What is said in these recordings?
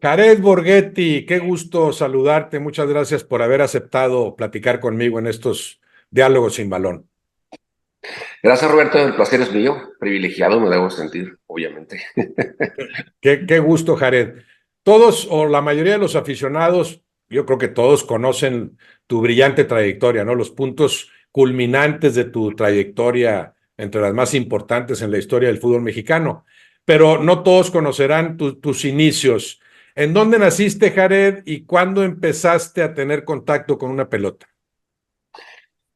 Jared Borghetti, qué gusto saludarte. Muchas gracias por haber aceptado platicar conmigo en estos diálogos sin balón. Gracias, Roberto. El placer es mío. Privilegiado me debo sentir, obviamente. Qué gusto, Jared. Todos o la mayoría de los aficionados, yo creo que todos conocen tu brillante trayectoria, ¿no? Los puntos culminantes de tu trayectoria, entre las más importantes en la historia del fútbol mexicano. Pero no todos conocerán tus inicios. ¿En dónde naciste, Jared, y cuándo empezaste a tener contacto con una pelota?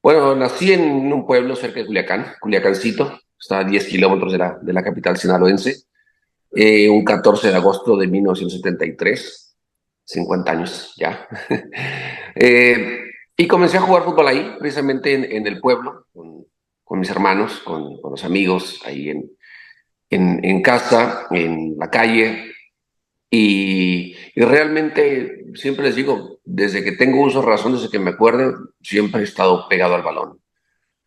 Bueno, nací en un pueblo cerca de Culiacán, Culiacancito. Está a 10 kilómetros de la capital sinaloense. Un 14 de agosto de 1973. 50 años ya. Eh, y comencé a jugar fútbol ahí, precisamente en el pueblo, con mis hermanos, con los amigos, ahí en casa, en la calle. Y realmente, siempre les digo, desde que tengo uso de razón, desde que me acuerdo, siempre he estado pegado al balón.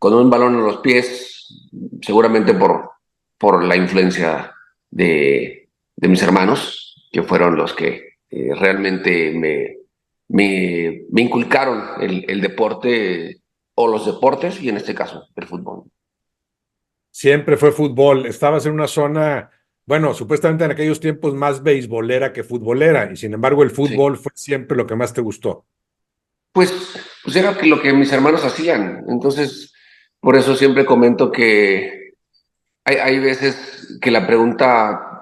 Con un balón en los pies, seguramente por la influencia de mis hermanos, que fueron los que realmente me inculcaron el deporte o los deportes, y en este caso, el fútbol. Siempre fue fútbol. Estabas en una zona, bueno, supuestamente en aquellos tiempos más beisbolera que futbolera, y sin embargo el Sí. fútbol fue siempre lo que más te gustó. Pues, pues era lo que mis hermanos hacían. Entonces, por eso siempre comento que hay veces que la pregunta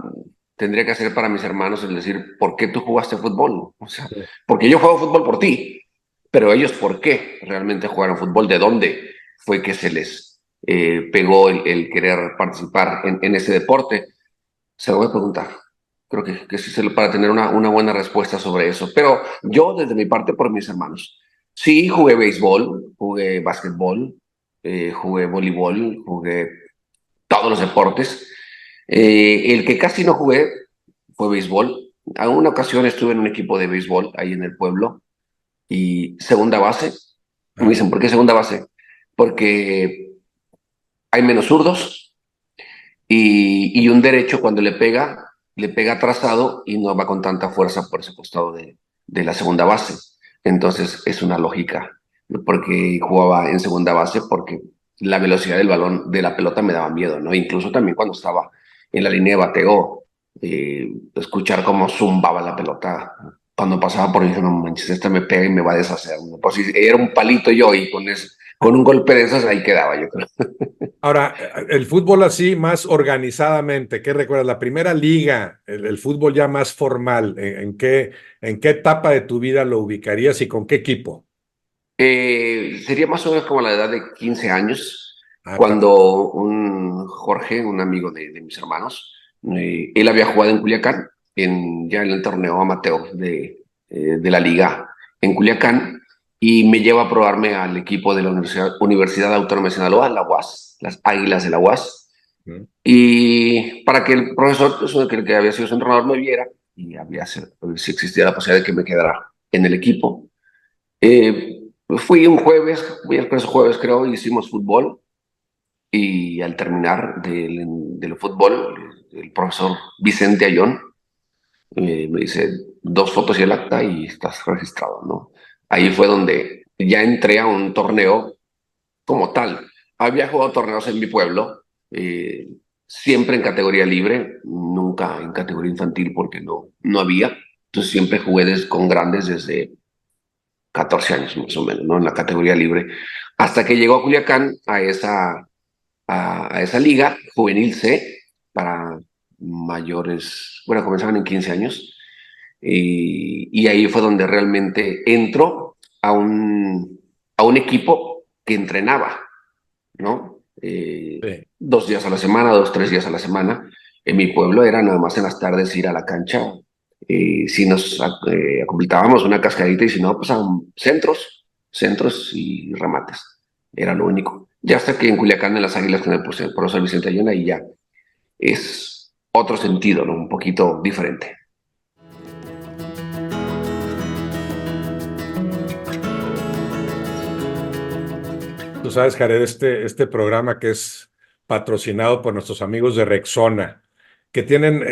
tendría que ser para mis hermanos el decir, ¿por qué tú jugaste fútbol? O sea, Sí. porque yo juego fútbol por ti, pero ellos, ¿por qué realmente jugaron fútbol? ¿De dónde fue que se les pegó el querer participar en ese deporte? Se lo voy a preguntar. Creo que sí, para tener una buena respuesta sobre eso. Pero yo, desde mi parte, por mis hermanos. Sí, jugué béisbol, jugué básquetbol, jugué voleibol, jugué todos los deportes. El que casi no jugué fue béisbol. A una ocasión estuve en un equipo de béisbol ahí en el pueblo y segunda base. Me Ah, dicen, ¿por qué segunda base? Porque hay menos zurdos y un derecho cuando le pega atrasado y no va con tanta fuerza por ese costado de la segunda base. Entonces es una lógica, porque jugaba en segunda base porque la velocidad del balón, de la pelota me daba miedo, ¿no? Incluso también cuando estaba en la línea de bateo, escuchar cómo zumbaba la pelota. Cuando pasaba por ahí, dije, no manches, esta me pega y me va a deshacer, ¿no? Pues si era un palito yo y con un golpe de esas ahí quedaba, yo creo. ahora, el fútbol así, más organizadamente, ¿qué recuerdas? La primera liga, el fútbol ya más formal, en qué etapa de tu vida lo ubicarías y con qué equipo? Sería más o menos como la edad de 15 años, Ah, cuando un Jorge, un amigo de mis hermanos, él había jugado en Culiacán, ya en el torneo amateur de la liga en Culiacán, y me lleva a probarme al equipo de la Universidad Autónoma de Sinaloa, la UAS, las Águilas de la UAS, mm. y para que el profesor, pues, que había sido su entrenador, me viera, y si existía la posibilidad de que me quedara en el equipo. Fui un jueves, miércoles o jueves creo, y hicimos fútbol y al terminar del fútbol, el profesor Vicente Ayón me dice 2 fotos y el acta y estás registrado, ¿no? Ahí fue donde ya entré a un torneo como tal. Había jugado torneos en mi pueblo, siempre en categoría libre, nunca en categoría infantil porque no había. Entonces siempre jugué con grandes desde 14 años más o menos, ¿no? En la categoría libre, hasta que llegó a Culiacán a esa liga juvenil C para mayores, bueno, comenzaban en 15 años, y ahí fue donde realmente entró a un equipo que entrenaba, ¿no? Sí. 2 días a la semana, 3 días a la semana. En mi pueblo era nada más en las tardes ir a la cancha. Si nos completábamos una cascadita y si no, pues a centros y remates. Era lo único. Ya hasta que en Culiacán, en las Águilas, con el profesor Vicente Ayala, y ya es otro sentido, ¿no? Un poquito diferente. Tú sabes, Jared, este programa que es patrocinado por nuestros amigos de Rexona, que tienen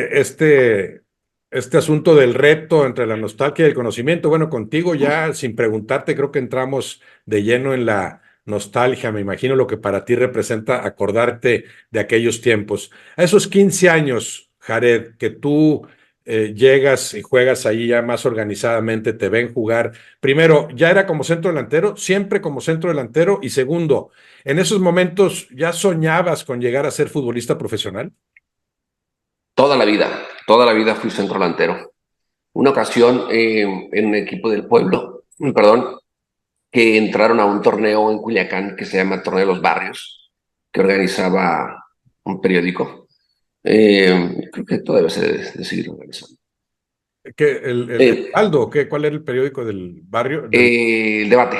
este asunto del reto entre la nostalgia y el conocimiento. Bueno, contigo ya sin preguntarte, creo que entramos de lleno en la nostalgia. Me imagino lo que para ti representa acordarte de aquellos tiempos. A esos 15 años, Jared, que tú llegas y juegas ahí ya más organizadamente, te ven jugar. Primero, ¿ya era como centro delantero? ¿Siempre como centro delantero? Y segundo, ¿en esos momentos ya soñabas con llegar a ser futbolista profesional? Toda la vida fui centro delantero. Una ocasión en un equipo del pueblo, perdón, que entraron a un torneo en Culiacán que se llama Torneo de los Barrios, que organizaba un periódico. Creo que todavía se debe de seguir organizando. ¿El Eh, Aldo? ¿Cuál era el periódico del barrio? el debate,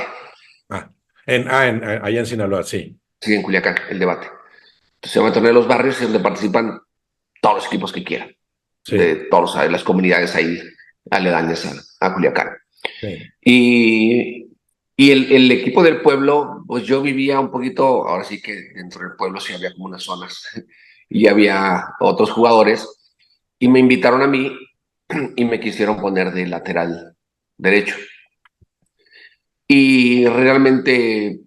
Ah, allá en Sinaloa, sí. sí, en Culiacán, el debate. Entonces, se llama Torneo de los Barrios y donde participan todos los equipos que quieran, de Sí, todas las comunidades ahí aledañas a Culiacán. sí. Y, y el equipo del pueblo, pues yo vivía un poquito, ahora sí que dentro del pueblo sí había como unas zonas y había otros jugadores y me invitaron a mí y me quisieron poner de lateral derecho. Y realmente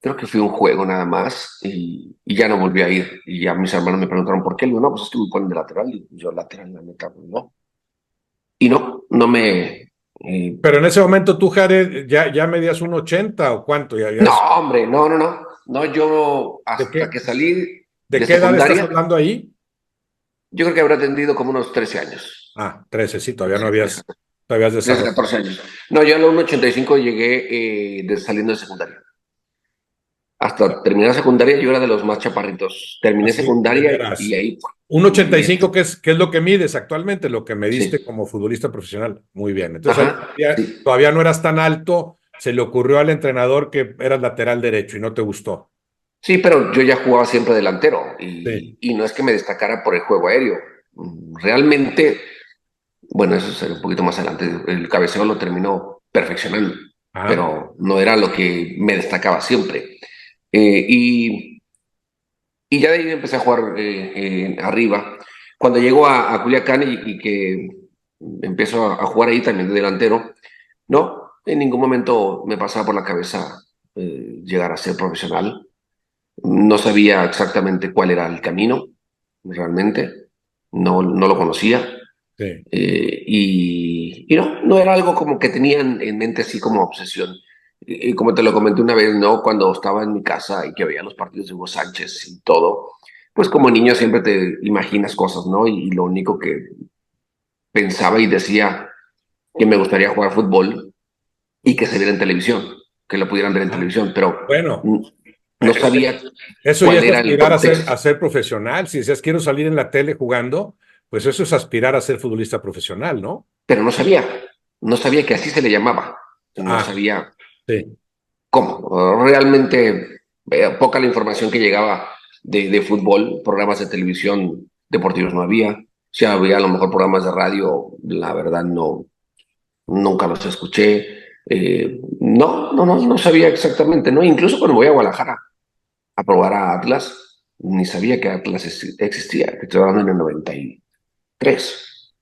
creo que fue un juego nada más y ya no volví a ir. Y ya mis hermanos me preguntaron por qué. Le digo, no, pues es que me ponen de lateral. Y yo lateral, la neta, pues no. Y no, no me... Pero en ese momento tú, Jared, ya medías un 80 o cuánto, no, hombre, no, no, no. No, yo ¿de hasta qué, que salí de de qué edad estás secundaria, hablando ahí? yo creo que habrá atendido como unos 13 años. 13, sí, todavía no 13, te habías 13, desarrollado. 14 años. No, yo a los 1,85 llegué saliendo de secundaria. Hasta terminar secundaria yo era de los más chaparritos. Terminé Así, de secundaria y veras. ahí Un ochenta y me... cinco, ¿qué es lo que mides actualmente? Lo que mediste Sí, como futbolista profesional. Muy bien. Entonces ahí ajá, todavía, sí. todavía no eras tan alto. Se le ocurrió al entrenador que eras lateral derecho y no te gustó. Sí, pero yo ya jugaba siempre delantero Sí. y no es que me destacara por el juego aéreo. Realmente, bueno, eso será un poquito más adelante. El cabeceo lo terminó perfeccionando, Ah, pero no era lo que me destacaba siempre. Eh, y, y ya de ahí empecé a jugar arriba. Cuando llego a Culiacán y que empiezo a jugar ahí también de delantero, no, en ningún momento me pasaba por la cabeza llegar a ser profesional. No sabía exactamente cuál era el camino, realmente, no, no lo conocía. sí. Y no, no era algo como que tenían en mente así como obsesión. Y como te lo comenté una vez, ¿no? Cuando estaba en mi casa y que veía los partidos de Hugo Sánchez y todo, pues como niño siempre te imaginas cosas, ¿no? Y lo único que pensaba y decía que me gustaría jugar fútbol y que se viera en televisión, que lo pudieran ver en Ah, televisión, pero bueno, no eh, sabía eso ya cuál es era el aspirar a ser, contexto. a ser profesional. Si decías quiero salir en la tele jugando, pues eso es aspirar a ser futbolista profesional, ¿no? Pero no sabía que así se le llamaba, no Ah, sabía sí. cómo. Realmente poca la información que llegaba de fútbol, programas de televisión deportivos no había, si había a lo mejor programas de radio, la verdad no, nunca los escuché. No sabía exactamente, ¿no? Incluso cuando voy a Guadalajara a probar a Atlas, ni sabía que Atlas existía, que estoy hablando en el 93.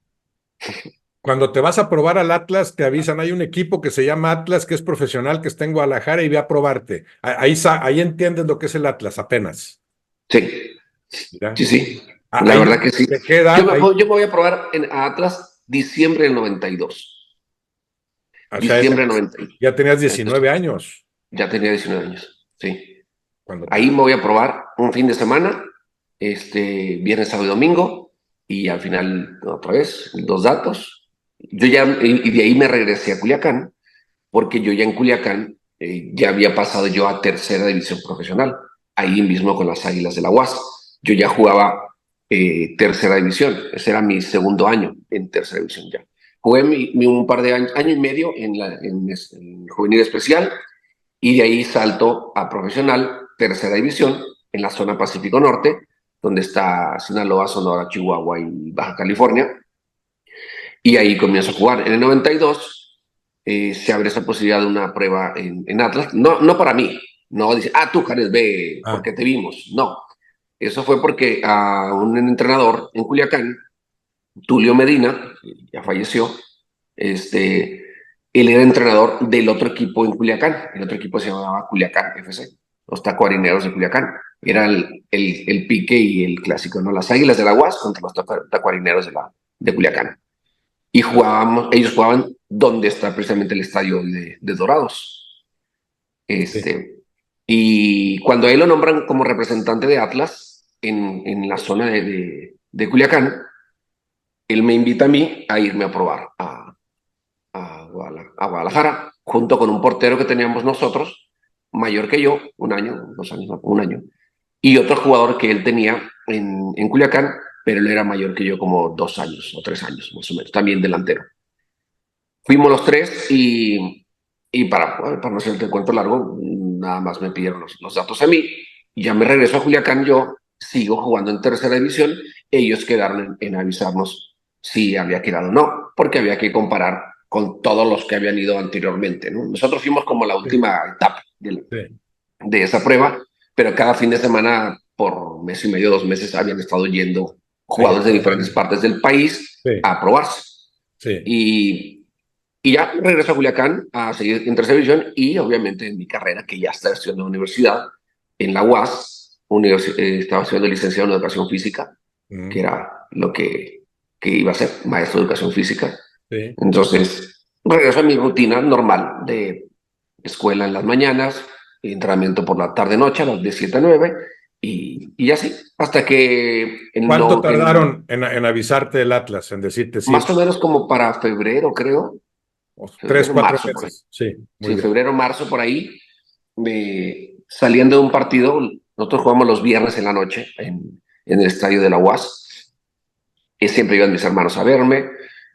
Cuando te vas a probar al Atlas, te avisan, hay un equipo que se llama Atlas, que es profesional, que está en Guadalajara y ve a probarte. Ahí entiendes lo que es el Atlas, apenas. Sí, Mira. sí, sí, la Ahí, verdad que sí. ¿de qué edad? Ahí, Yo me voy a probar a Atlas diciembre del 92. o sea, Diciembre del 92. ya tenías Entonces, 19 años. ya tenía 19 años, sí. Cuando te... Ahí me voy a probar un fin de semana, viernes, sábado y domingo, y al final otra vez, dos datos. Yo ya, y de ahí me regresé a Culiacán, porque yo ya en Culiacán ya había pasado yo a tercera división profesional, ahí mismo con las Águilas de la UAS. Yo ya jugaba tercera división, ese era mi segundo año en tercera división ya. Jugué un par de años, año y medio en juvenil especial y de ahí salto a profesional, tercera división, en la zona Pacífico Norte, donde está Sinaloa, Sonora, Chihuahua y Baja California. Y ahí comienzo a jugar. En el 92 se abre esa posibilidad de una prueba en Atlas. No, no para mí. No dice, tú, Jared, ve, Ah, porque te vimos. No. Eso fue porque a un entrenador en Culiacán Tulio Medina, que ya falleció, este, él era entrenador del otro equipo en Culiacán. El otro equipo se llamaba Culiacán FC, los tacuarineros de Culiacán. Era el pique y el clásico, ¿no? Las Águilas de la UAS contra los tacuarineros de Culiacán. Y ellos jugaban donde está precisamente el estadio de Dorados. Sí, Y cuando a él lo nombran como representante de Atlas en la zona de Culiacán, él me invita a mí a irme a probar a Guadalajara, junto con un portero que teníamos nosotros, mayor que yo, un año, 2 años, no, un año, y otro jugador que él tenía en Culiacán, pero él era mayor que yo como 2 años o 3 años, más o menos, también delantero. Fuimos los tres y para no hacerte el cuento largo, nada más me pidieron los datos a mí, y ya me regreso a Culiacán, yo sigo jugando en tercera división, ellos quedaron en avisarnos si había quedado o no, porque había que comparar con todos los que habían ido anteriormente, ¿no? Nosotros fuimos como la sí, última etapa sí, de esa prueba, pero cada fin de semana, por mes y medio, 2 meses, habían estado yendo ahí jugadores de está. diferentes partes del país Sí, a probarse. sí, Y, y ya regreso a Culiacán a seguir en tercera división y obviamente en mi carrera, que ya estaba estudiando en la universidad, en la UAS, estaba estudiando licenciado en educación física, que mm, era lo que iba a ser maestro de educación física. sí. Entonces, regreso a mi rutina normal de escuela en las mañanas, entrenamiento por la tarde-noche, a las de 7 a 9, y así, hasta que ¿Cuánto tardaron en avisarte del Atlas, en decirte sí, más o menos como para febrero, creo, tres, febrero, cuatro marzo, por ahí. meses? Sí, muy Sí, bien. febrero, marzo, por ahí, saliendo de un partido, nosotros jugamos los viernes en la noche en el estadio de la UAS, y siempre iban mis hermanos a verme,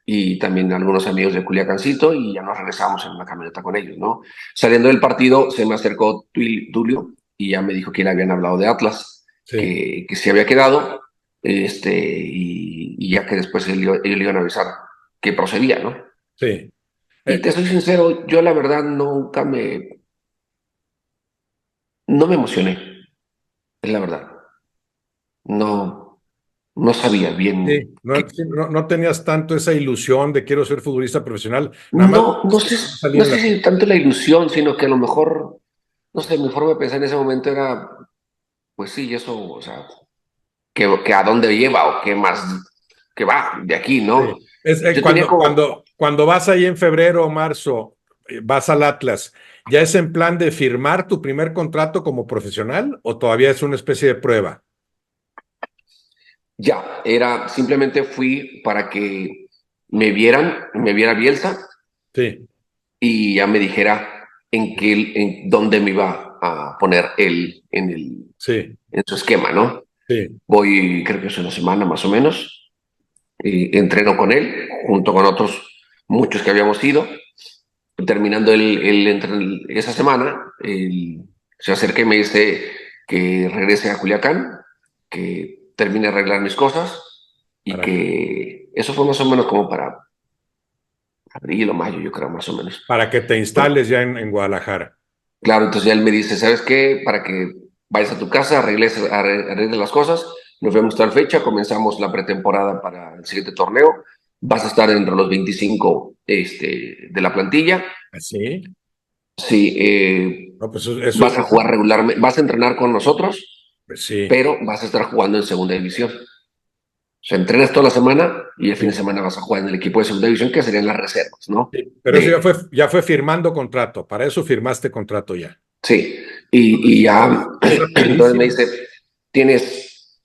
y también algunos amigos de Culiacancito, y ya nos regresamos en una camioneta con ellos, ¿no? Saliendo del partido, se me acercó Tulio, y ya me dijo que le habían hablado de Atlas, Sí, que se había quedado, y ya que después ellos le iban a avisar que procedía, ¿no? sí. Y te soy sincero, yo la verdad nunca no me emocioné, es la verdad. No, no sabía bien. Sí, no, sí, no tenías tanto esa ilusión de quiero ser futbolista profesional, nada más No, no sé, va a salir no en sé la... si tanto la ilusión, sino que a lo mejor, no sé, mi forma de pensar en ese momento era, pues sí, eso, o sea, que a dónde lleva o qué más, que va de aquí, ¿no? Sí. Es, Yo tenía como, cuando vas ahí en febrero o marzo, vas al Atlas, ¿ya es en plan de firmar tu primer contrato como profesional o todavía es una especie de prueba? ya, simplemente fui para que me viera Bielsa Sí, y ya me dijera en dónde me iba a poner él sí, en su esquema, ¿no? sí, Voy, creo que es una semana más o menos, y entreno con él, junto con otros muchos que habíamos ido. Terminando esa semana, se acerca y me dice que regrese a Culiacán, que termine de arreglar mis cosas y para, que eso fue más o menos como para abril o mayo, yo creo, más o menos. para que te instales ya en Guadalajara. Claro, entonces ya él me dice, ¿sabes qué? Para que vayas a tu casa, arregles las cosas, nos vemos tal fecha, comenzamos la pretemporada para el siguiente torneo, vas a estar entre los 25 de la plantilla, ¿Sí? sí, No, pues vas a jugar regularmente, vas a entrenar con nosotros, pues sí, pero vas a estar jugando en segunda división. O sea, entrenas toda la semana y el fin de sí, semana vas a jugar en el equipo de segunda división, que serían las reservas, ¿no? sí. Pero eso De, ya fue firmando contrato, para eso firmaste contrato ya. sí, No, pues, y ya, es entonces me rapidísimo. dice, tienes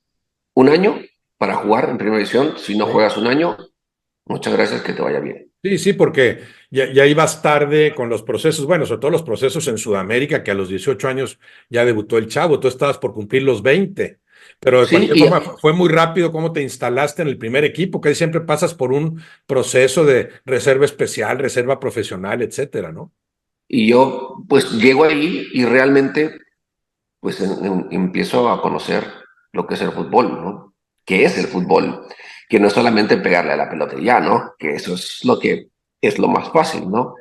un año para jugar en primera división. Si no Sí. juegas un año, muchas gracias, que te vaya bien. Sí, sí, porque ya ibas tarde con los procesos, bueno, sobre todo los procesos en Sudamérica, que a los 18 años ya debutó el chavo, tú estabas por cumplir los 20, pero de Sí, cualquier y, forma fue muy rápido cómo te instalaste en el primer equipo, que ahí siempre pasas por un proceso de reserva especial, reserva profesional, etcétera, ¿no? y yo pues llego ahí y realmente pues empiezo a conocer lo que es el fútbol, ¿no? ¿Qué es el fútbol? Que no es solamente pegarle a la pelota y ya, ¿no? Que eso es lo que es lo más fácil, ¿no?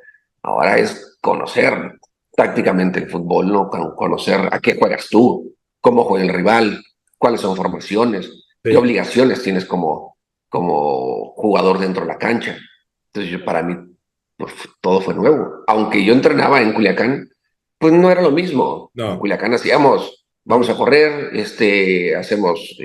Ahora es conocer tácticamente el fútbol, ¿no? Conocer a qué juegas tú, cómo juega el rival, cuáles son formaciones, qué Sí, obligaciones tienes como, como jugador dentro de la cancha. Entonces para mí pues, todo fue nuevo. Aunque yo entrenaba en Culiacán, pues no era lo mismo. En No, Culiacán hacíamos, vamos a correr, hacemos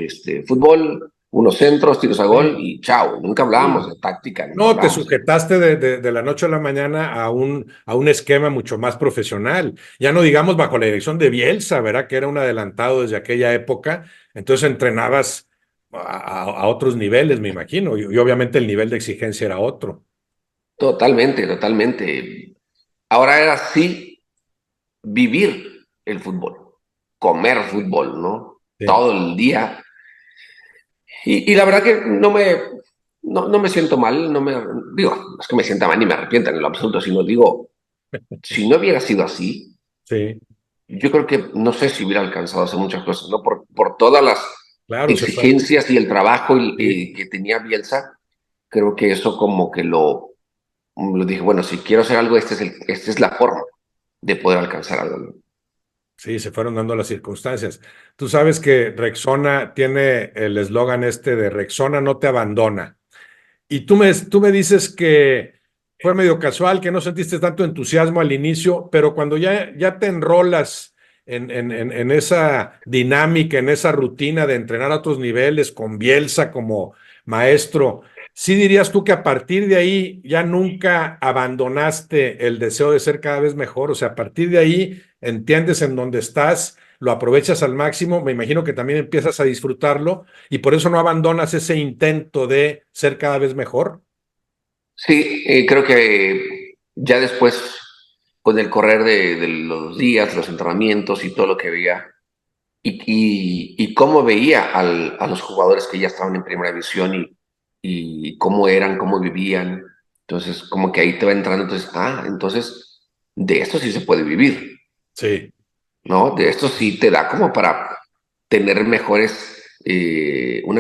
fútbol, unos centros, tiros a gol sí, y chao. Nunca hablábamos sí. de táctica, nunca No, te hablábamos. sujetaste de la noche a la mañana a un esquema mucho más profesional. Ya no digamos bajo la dirección de Bielsa, ¿verdad? Que era un adelantado desde aquella época. Entonces entrenabas a otros niveles, me imagino. Y obviamente el nivel de exigencia era otro. Totalmente, totalmente. Ahora era así vivir el fútbol, comer fútbol, ¿no? Sí, Todo el día. Y la verdad que no me siento mal, digo, no es que me sienta mal ni me arrepienta en lo absoluto, sino digo, si no hubiera sido así, sí, yo creo que no sé si hubiera alcanzado a hacer muchas cosas, ¿no? Por todas las claro, se fue. exigencias y el trabajo Sí, que tenía Bielsa, creo que eso como que lo dije, bueno, si quiero hacer algo, esta es la forma de poder alcanzar algo, ¿no? sí, se fueron dando las circunstancias. Tú sabes que Rexona tiene el eslogan este de Rexona no te abandona. Y tú me dices que fue medio casual, que no sentiste tanto entusiasmo al inicio, pero cuando ya te enrolas en esa dinámica, en esa rutina de entrenar a otros niveles, con Bielsa como maestro, ¿sí dirías tú que a partir de ahí ya nunca abandonaste el deseo de ser cada vez mejor? O sea, a partir de ahí entiendes en dónde estás, lo aprovechas al máximo, me imagino que también empiezas a disfrutarlo y por eso no abandonas ese intento de ser cada vez mejor. Sí, creo que ya después, con el correr de los días, los entrenamientos y todo lo que veía, y cómo veía a los jugadores que ya estaban en primera división y cómo eran, cómo vivían, entonces como que ahí te va entrando, entonces de esto sí se puede vivir, Sí, ¿no? De esto sí te da como para tener una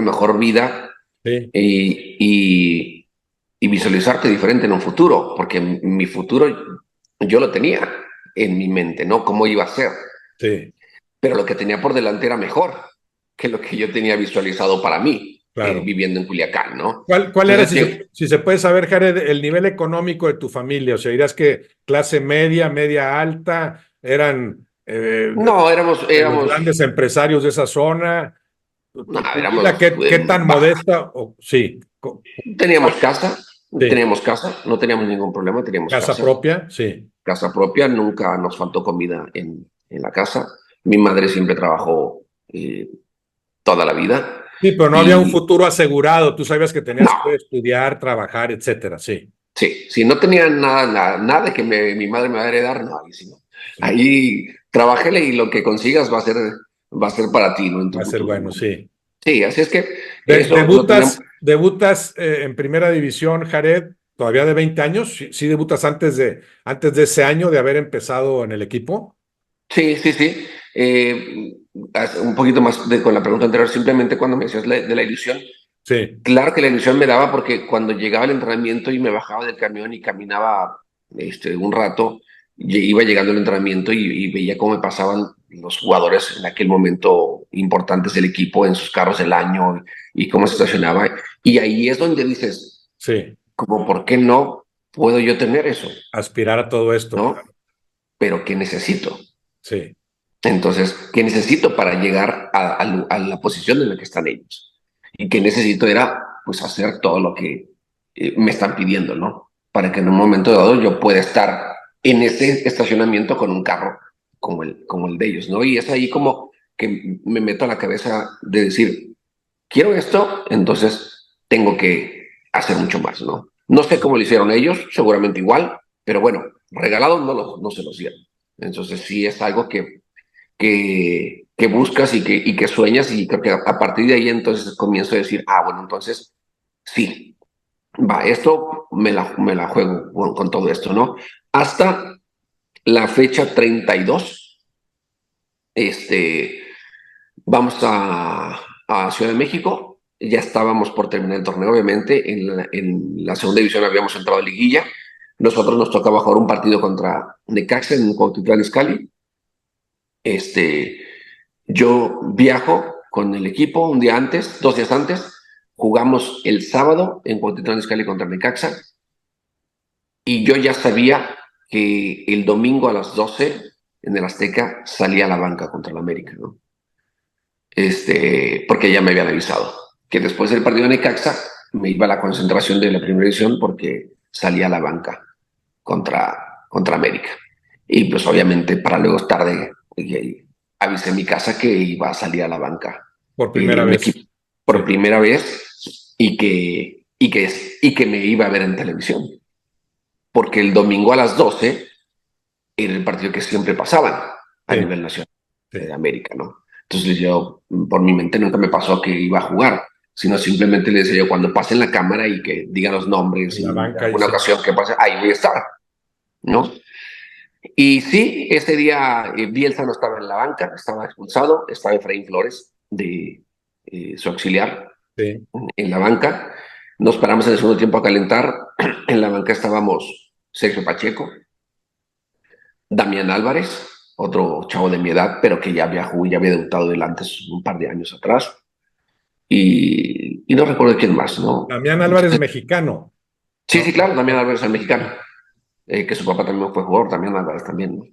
mejor vida sí, y visualizarte diferente en un futuro, porque mi futuro yo lo tenía en mi mente, ¿no? Cómo iba a ser, sí, pero lo que tenía por delante era mejor que lo que yo tenía visualizado para mí, claro. viviendo en Culiacán, ¿no? Cuál era, Entonces, que, si se puede saber, Jared, el nivel económico de tu familia? O sea, dirías que clase media, media alta, eran no, de los grandes empresarios de esa zona. no, Tu vida, qué tan baja. modesta? Sí, Teníamos casa, sí, no teníamos ningún problema, teníamos casa casa, propia, sí. casa propia, nunca nos faltó comida en la casa. Mi madre siempre trabajó toda la vida Sí, pero no había un y futuro asegurado. Tú sabías que tenías no, que estudiar, trabajar, etcétera. Sí, sí, si no tenía nada de que mi madre me va a heredar, no, ahí sí no. sí. Ahí trabajele y lo que consigas va a ser para ti, ¿no? En tu Va a ser futuro, bueno, ¿no? sí. Sí, así es que eso lo tenemos. Debutas en primera división, Jared, todavía de 20 años. Sí, sí debutas antes de ese año de haber empezado en el equipo. Sí, sí, sí. Un poquito más con la pregunta anterior, simplemente cuando me decías de la ilusión, Sí, claro que la ilusión me daba porque cuando llegaba el entrenamiento y me bajaba del camión y caminaba un rato, iba llegando el entrenamiento y veía cómo me pasaban los jugadores en aquel momento importantes del equipo en sus carros del año y cómo se estacionaba. Y ahí es donde dices, sí. como, ¿por qué no puedo yo tener eso? Aspirar a todo esto, ¿No? claro. Pero ¿qué necesito? Sí, Entonces, ¿qué necesito para llegar a la posición en la que están ellos? Y qué necesito era, pues, hacer todo lo que me están pidiendo, ¿no? Para que en un momento dado yo pueda estar en ese estacionamiento con un carro como el de ellos, ¿no? Y es ahí como que me meto a la cabeza de decir, quiero esto, entonces tengo que hacer mucho más, ¿no? No sé cómo lo hicieron ellos, seguramente igual, pero bueno, regalados no se los dieron. Entonces sí es algo que buscas y que sueñas y creo que a partir de ahí entonces comienzo a decir, bueno, entonces sí, va, esto me la juego con todo esto, ¿no? Hasta la fecha 32 vamos a Ciudad de México, ya estábamos por terminar el torneo, obviamente, en la segunda división habíamos entrado a liguilla, nosotros nos tocaba jugar un partido contra Necaxa en Cuautitlán Izcalli, yo viajo con el equipo un día antes, 2 días antes, jugamos el sábado en Cuautitlán Izcalli contra Necaxa y yo ya sabía que el domingo a las 12 en el Azteca salía a la banca contra el América, ¿no? Porque ya me habían avisado que después del partido de Necaxa me iba a la concentración de la primera división porque salía a la banca contra América. Y pues obviamente para luego tarde avisé en mi casa que iba a salir a la banca Por primera mi vez. equipo por Sí. primera vez y que me iba a ver en televisión. Porque el domingo a las 12 era el partido que siempre pasaban a Sí, nivel nacional sí. de América, ¿no? Entonces yo, por mi mente nunca me pasó que iba a jugar, sino simplemente le decía yo, cuando pasen la cámara y que digan los nombres En la y de banca alguna dice, ocasión que pase, ahí voy a estar, ¿no? Y sí, ese día Bielsa no estaba en la banca, estaba expulsado, estaba Efraín Flores, de su auxiliar, sí, en la banca. Nos paramos en el segundo tiempo a calentar. En la banca estábamos Sergio Pacheco, Damián Álvarez, otro chavo de mi edad, pero que ya había jugado, ya había debutado delante un par de años atrás. Y no recuerdo quién más, ¿no? Damián Álvarez mexicano, Sí, ¿no? sí, claro, Damián Álvarez, el mexicano, que su papá también fue jugador, Damián Álvarez también, ¿no?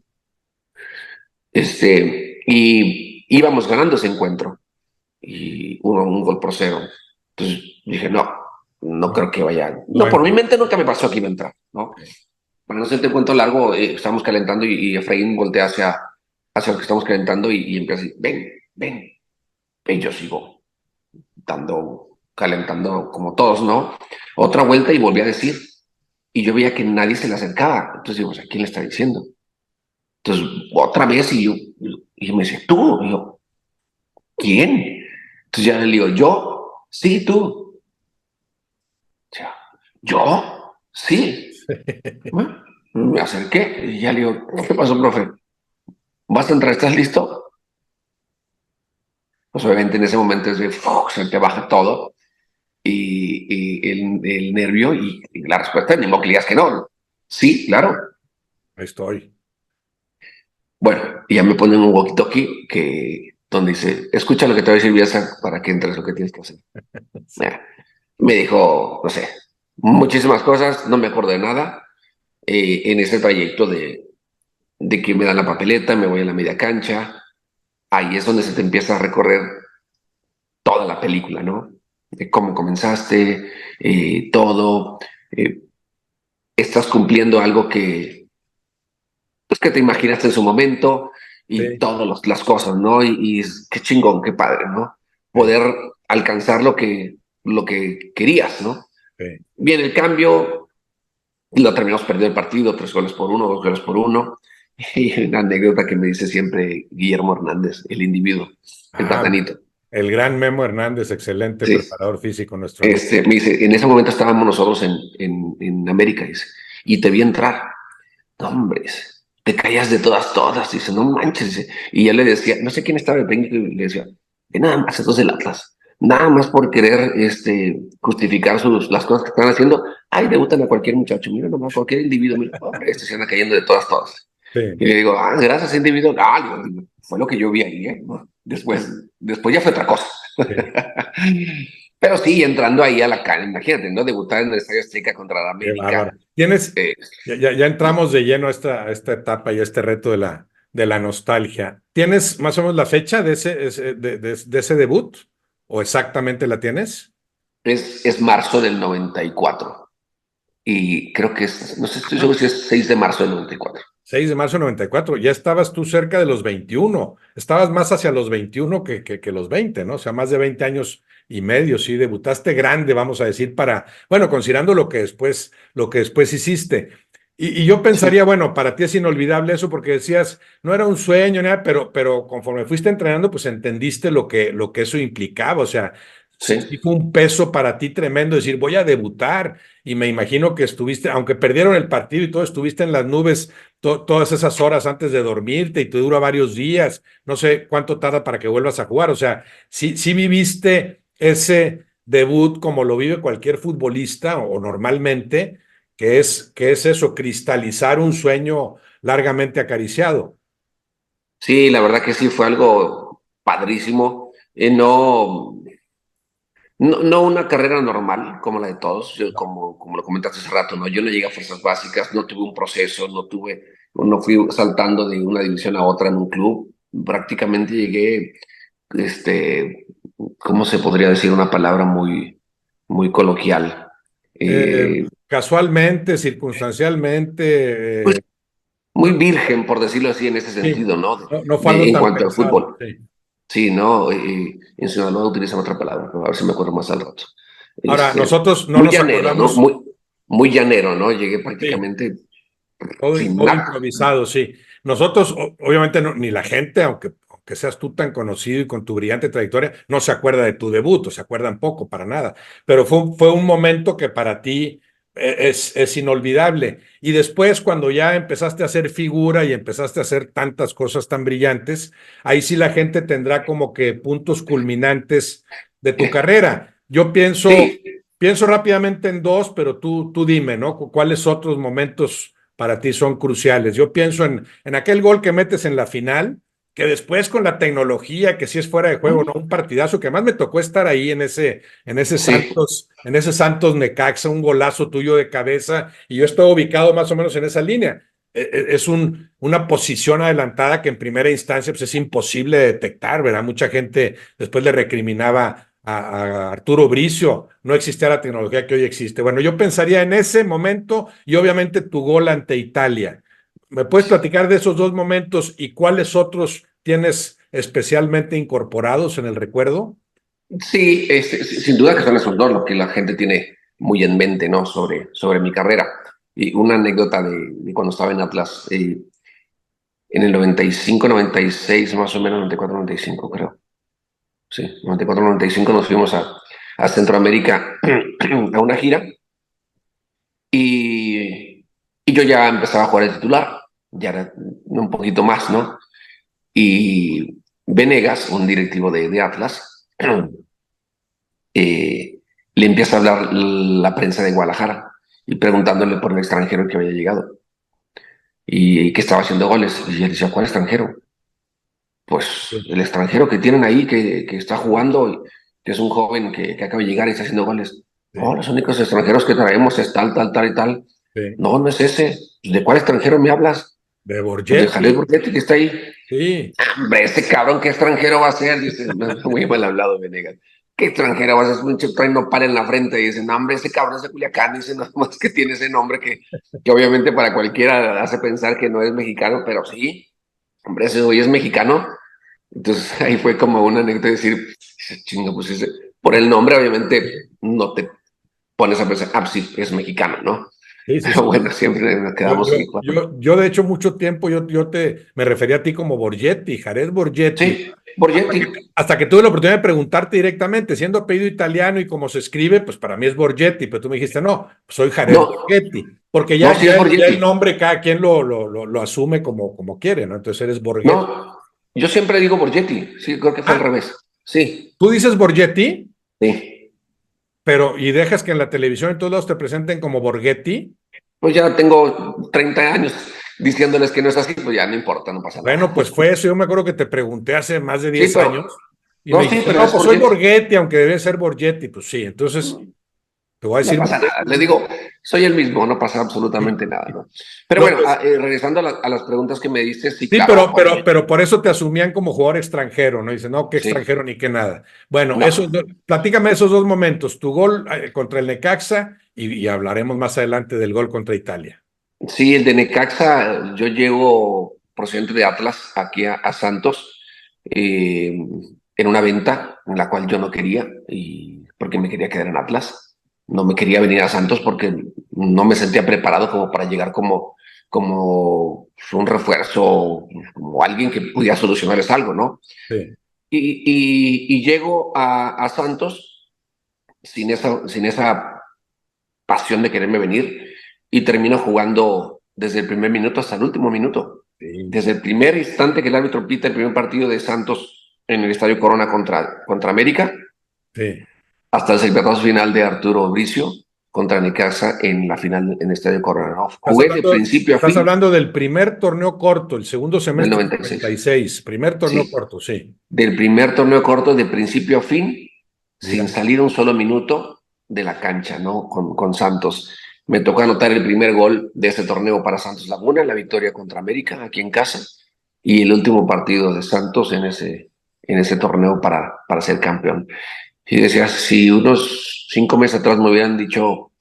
Y íbamos ganando ese encuentro, y hubo un gol por cero. Entonces dije, no, no No, creo que vaya. no No, por mi entra. mente nunca me pasó que iba a entrar, ¿no? Para no hacerte el cuento largo, estamos calentando y Efraín voltea hacia lo que estamos calentando y empieza a decir, ven, ven. Y yo sigo calentando como todos, ¿no? Otra vuelta y volví a decir. Y yo veía que nadie se le acercaba. Entonces digo, ¿a quién le está diciendo? Entonces, otra vez y me dice, tú. Y yo, ¿quién? Entonces ya le digo, ¿yo? Sí, tú. O sea, ¿yo? Sí. Bueno, me acerqué y ya le digo, ¿qué pasó, profe? ¿Vas a entrar? ¿Estás listo? Pues obviamente en ese momento es de, se te baja todo y el nervio y la respuesta, ni modo que digas que no. Sí, claro. Ahí estoy. Bueno, y ya me ponen un walkie-talkie donde dice, escucha lo que te va a decir Bielsa para que entres lo que tienes que hacer. Sí, Ya. Me dijo, no sé, muchísimas cosas, no me acuerdo de nada. En ese trayecto de que me dan la papeleta, me voy a la media cancha, ahí es donde se te empieza a recorrer toda la película, ¿no? De cómo comenzaste, todo. eh, Estás cumpliendo algo pues, que te imaginaste en su momento y sí, todas las cosas, ¿no? Y qué chingón, qué padre, ¿no? sí, Poder alcanzar lo que querías, ¿no? sí. Viene el cambio, lo terminamos perdiendo el partido, 3 goles por 1, 2 goles por 1. Y una anécdota que me dice siempre Guillermo Hernández, el individuo, el Ah, platanito. el gran Memo Hernández, excelente Sí, preparador físico, nuestro amigo. me dice, en ese momento estábamos nosotros en América, dice, y te vi entrar. No, hombre, te caías de todas, dice, no manches, dice. Y yo le decía, no sé quién estaba de técnico, y le decía, que nada más estos del Atlas, nada más por querer justificar las cosas que están haciendo, ay, debutan a cualquier muchacho, mira nomás, cualquier individuo, mira, hombre, se anda cayendo de todas. Y Sí. le digo, gracias, individuo, digo, fue lo que yo vi ahí, ¿eh? ¿No? Después ya fue otra cosa. Sí, Pero sí, entrando ahí a la cara, imagínate, ¿no? Debutar en el Estadio Azteca contra la qué América, bárbaro. Tienes, eh, ya entramos de lleno a esta etapa y a este reto de la nostalgia. ¿Tienes más o menos la fecha de de ese debut? ¿O exactamente la tienes? es marzo del 94. Y creo que no sé, estoy seguro si es 6 de marzo del 94. 6 de marzo de 94. Ya estabas tú cerca de los 21. Estabas más hacia los 21 que los 20, ¿no? O sea, más de 20 años y medio, sí. Debutaste grande, vamos a decir, bueno, considerando lo que después hiciste. Y yo Sí, pensaría, bueno, para ti es inolvidable eso porque decías, no era un sueño, nada, pero conforme fuiste entrenando, pues entendiste lo que eso implicaba. O sea, sí sí, fue un peso para ti tremendo decir, voy a debutar. Y me imagino que estuviste, aunque perdieron el partido y todo, estuviste en las nubes todas esas horas antes de dormirte y te dura varios días. No sé cuánto tarda para que vuelvas a jugar. O sea, sí viviste ese debut como lo vive cualquier futbolista o normalmente, que es eso, cristalizar un sueño largamente acariciado. sí, la verdad que sí fue algo padrísimo. No, No una carrera normal como la de todos, como lo comentaste hace rato, ¿no? Yo no llegué a fuerzas básicas, no tuve un proceso, no fui saltando de una división a otra en un club. Prácticamente llegué, este, ¿cómo se podría decir una palabra muy coloquial? Casualmente, circunstancialmente, Pues muy virgen, por decirlo así, en ese sí, sentido, ¿no? no fue algo En tan cuanto al pensado. fútbol. Sí. Sí, ¿no? En Sinaloa utilizan otra palabra, pero a ver si me acuerdo más al rato. Ahora, nosotros no Muy nos llanero, ¿no? acordamos, Muy llanero, ¿no? Llegué sí, prácticamente todo, sin todo nada. improvisado, sí. Nosotros, obviamente, ni la gente, aunque seas tú tan conocido y con tu brillante trayectoria, no se acuerda de tu debut, o se acuerdan poco, para nada. Pero fue un momento que para ti es inolvidable. Y después, cuando ya empezaste a hacer figura y empezaste a hacer tantas cosas tan brillantes, ahí sí la gente tendrá como que puntos culminantes de tu carrera. Yo Sí, pienso rápidamente en dos, pero tú dime, ¿no? ¿Cuáles otros momentos para ti son cruciales? Yo pienso en aquel gol que metes en la final, que después con la tecnología, que si es fuera de juego, ¿no? Un partidazo que más me tocó estar ahí sí, En ese Santos Necaxa, un golazo tuyo de cabeza, y yo estoy ubicado más o menos en esa línea. Es una posición adelantada que en primera instancia pues es imposible de detectar, ¿verdad? Mucha gente después le recriminaba a Arturo Bricio, no existía la tecnología que hoy existe. Bueno, yo pensaría en ese momento y obviamente tu gol ante Italia. ¿Me puedes platicar de esos dos momentos y cuáles otros tienes especialmente incorporados en el recuerdo? sí, sin duda que son esos dos lo que la gente tiene muy en mente, ¿no? Sobre mi carrera. Y una anécdota de cuando estaba en Atlas, en el 95, 96, más o menos, 94, 95, creo. Sí, 94, 95 nos fuimos a Centroamérica a una gira y yo ya empezaba a jugar de titular, ya era un poquito más, ¿no? Y Venegas, un directivo de Atlas, le empieza a hablar la prensa de Guadalajara y preguntándole por el extranjero que había llegado y que estaba haciendo goles. Y él decía, ¿cuál extranjero? Pues Sí, el extranjero que tienen ahí, que está jugando, y que es un joven que acaba de llegar y está haciendo goles. No, sí, los únicos extranjeros que traemos es tal, tal, tal y tal. sí. No, no es ese. ¿De cuál extranjero me hablas? De Pues de Jared Borgetti, Borghetti, que está ahí. sí. Hombre, ese cabrón, ¿qué extranjero va a ser? Dice, muy mal hablado, Venegas. ¿Qué extranjero va a ser? Un trae nopal en la frente. Y dice, no, hombre, ese cabrón es de Culiacán. Dice, nada más que tiene ese nombre que obviamente para cualquiera hace pensar que no es mexicano, pero sí. Hombre, ese güey es mexicano. Entonces ahí fue como una anécdota de decir, chingo, pues por el nombre obviamente no te pones a pensar, ah, pues sí, es mexicano, ¿no? Sí, sí, Pero sí. bueno, siempre nos Yo, quedamos yo, en cuatro. yo, de hecho, mucho tiempo me refería a ti como Borgetti, Jared Borgetti, Sí, Borgetti. hasta que tuve la oportunidad de preguntarte directamente, siendo apellido italiano y como se escribe, pues para mí es Borgetti, pero tú me dijiste, no, soy Jared No, Borgetti, porque no, sí es ya el Borgetti. nombre cada quien lo asume como quiere, ¿no? Entonces eres Borgetti. No, yo siempre digo Borgetti. Sí, creo que fue al Ah, revés. Sí, tú dices Borgetti, sí. pero y dejas que en la televisión en todos lados te presenten como Borghetti. Pues ya tengo 30 años diciéndoles que no es así, pues ya no importa, no pasa nada. Bueno, pues fue eso. Yo me acuerdo que te pregunté hace más de Sí, 10 pero, años y me no, sí, dijiste, pero no, es pues soy Borgetti. Borghetti, aunque debe ser Borgetti. Pues sí, entonces te voy a No decir pasa nada. Le Borghetti. digo, soy el mismo, no pasa Sí, absolutamente nada, ¿no? Pero no, bueno, pues, regresando a las preguntas que me diste, sí, sí, claro, pero por eso te asumían como jugador extranjero, ¿no? Dicen, no, qué sí, extranjero ni qué nada. Bueno, no. platícame esos dos momentos, tu gol contra el Necaxa y hablaremos más adelante del gol contra Italia. Sí, el de Necaxa, yo llego procedente de Atlas aquí a Santos en una venta en la cual yo no quería y porque me quería quedar en Atlas. No me quería venir a Santos porque no me sentía preparado como para llegar como un refuerzo, como alguien que pudiera solucionarles algo, ¿no? Sí, Y llego a Santos sin esa pasión de quererme venir y termino jugando desde el primer minuto hasta el último minuto. sí, Desde el primer instante que el árbitro pita el primer partido de Santos en el Estadio Corona contra América, sí. hasta el silbatazo final de Arturo Bricio contra Necaxa en la final en el Estadio Corona. ¿No? Jugué de principio a Estás fin hablando del primer torneo corto, el segundo del semestre del 96. 96, primer torneo Sí, corto, sí. del primer torneo corto de principio a fin sin Mira, salir un solo minuto de la cancha, ¿no? Con Santos. Me tocó anotar el primer gol de ese torneo para Santos Laguna, la victoria contra América, aquí en casa, y el último partido de Santos en ese torneo para ser campeón. Y decías, si unos 5 meses atrás me hubieran dicho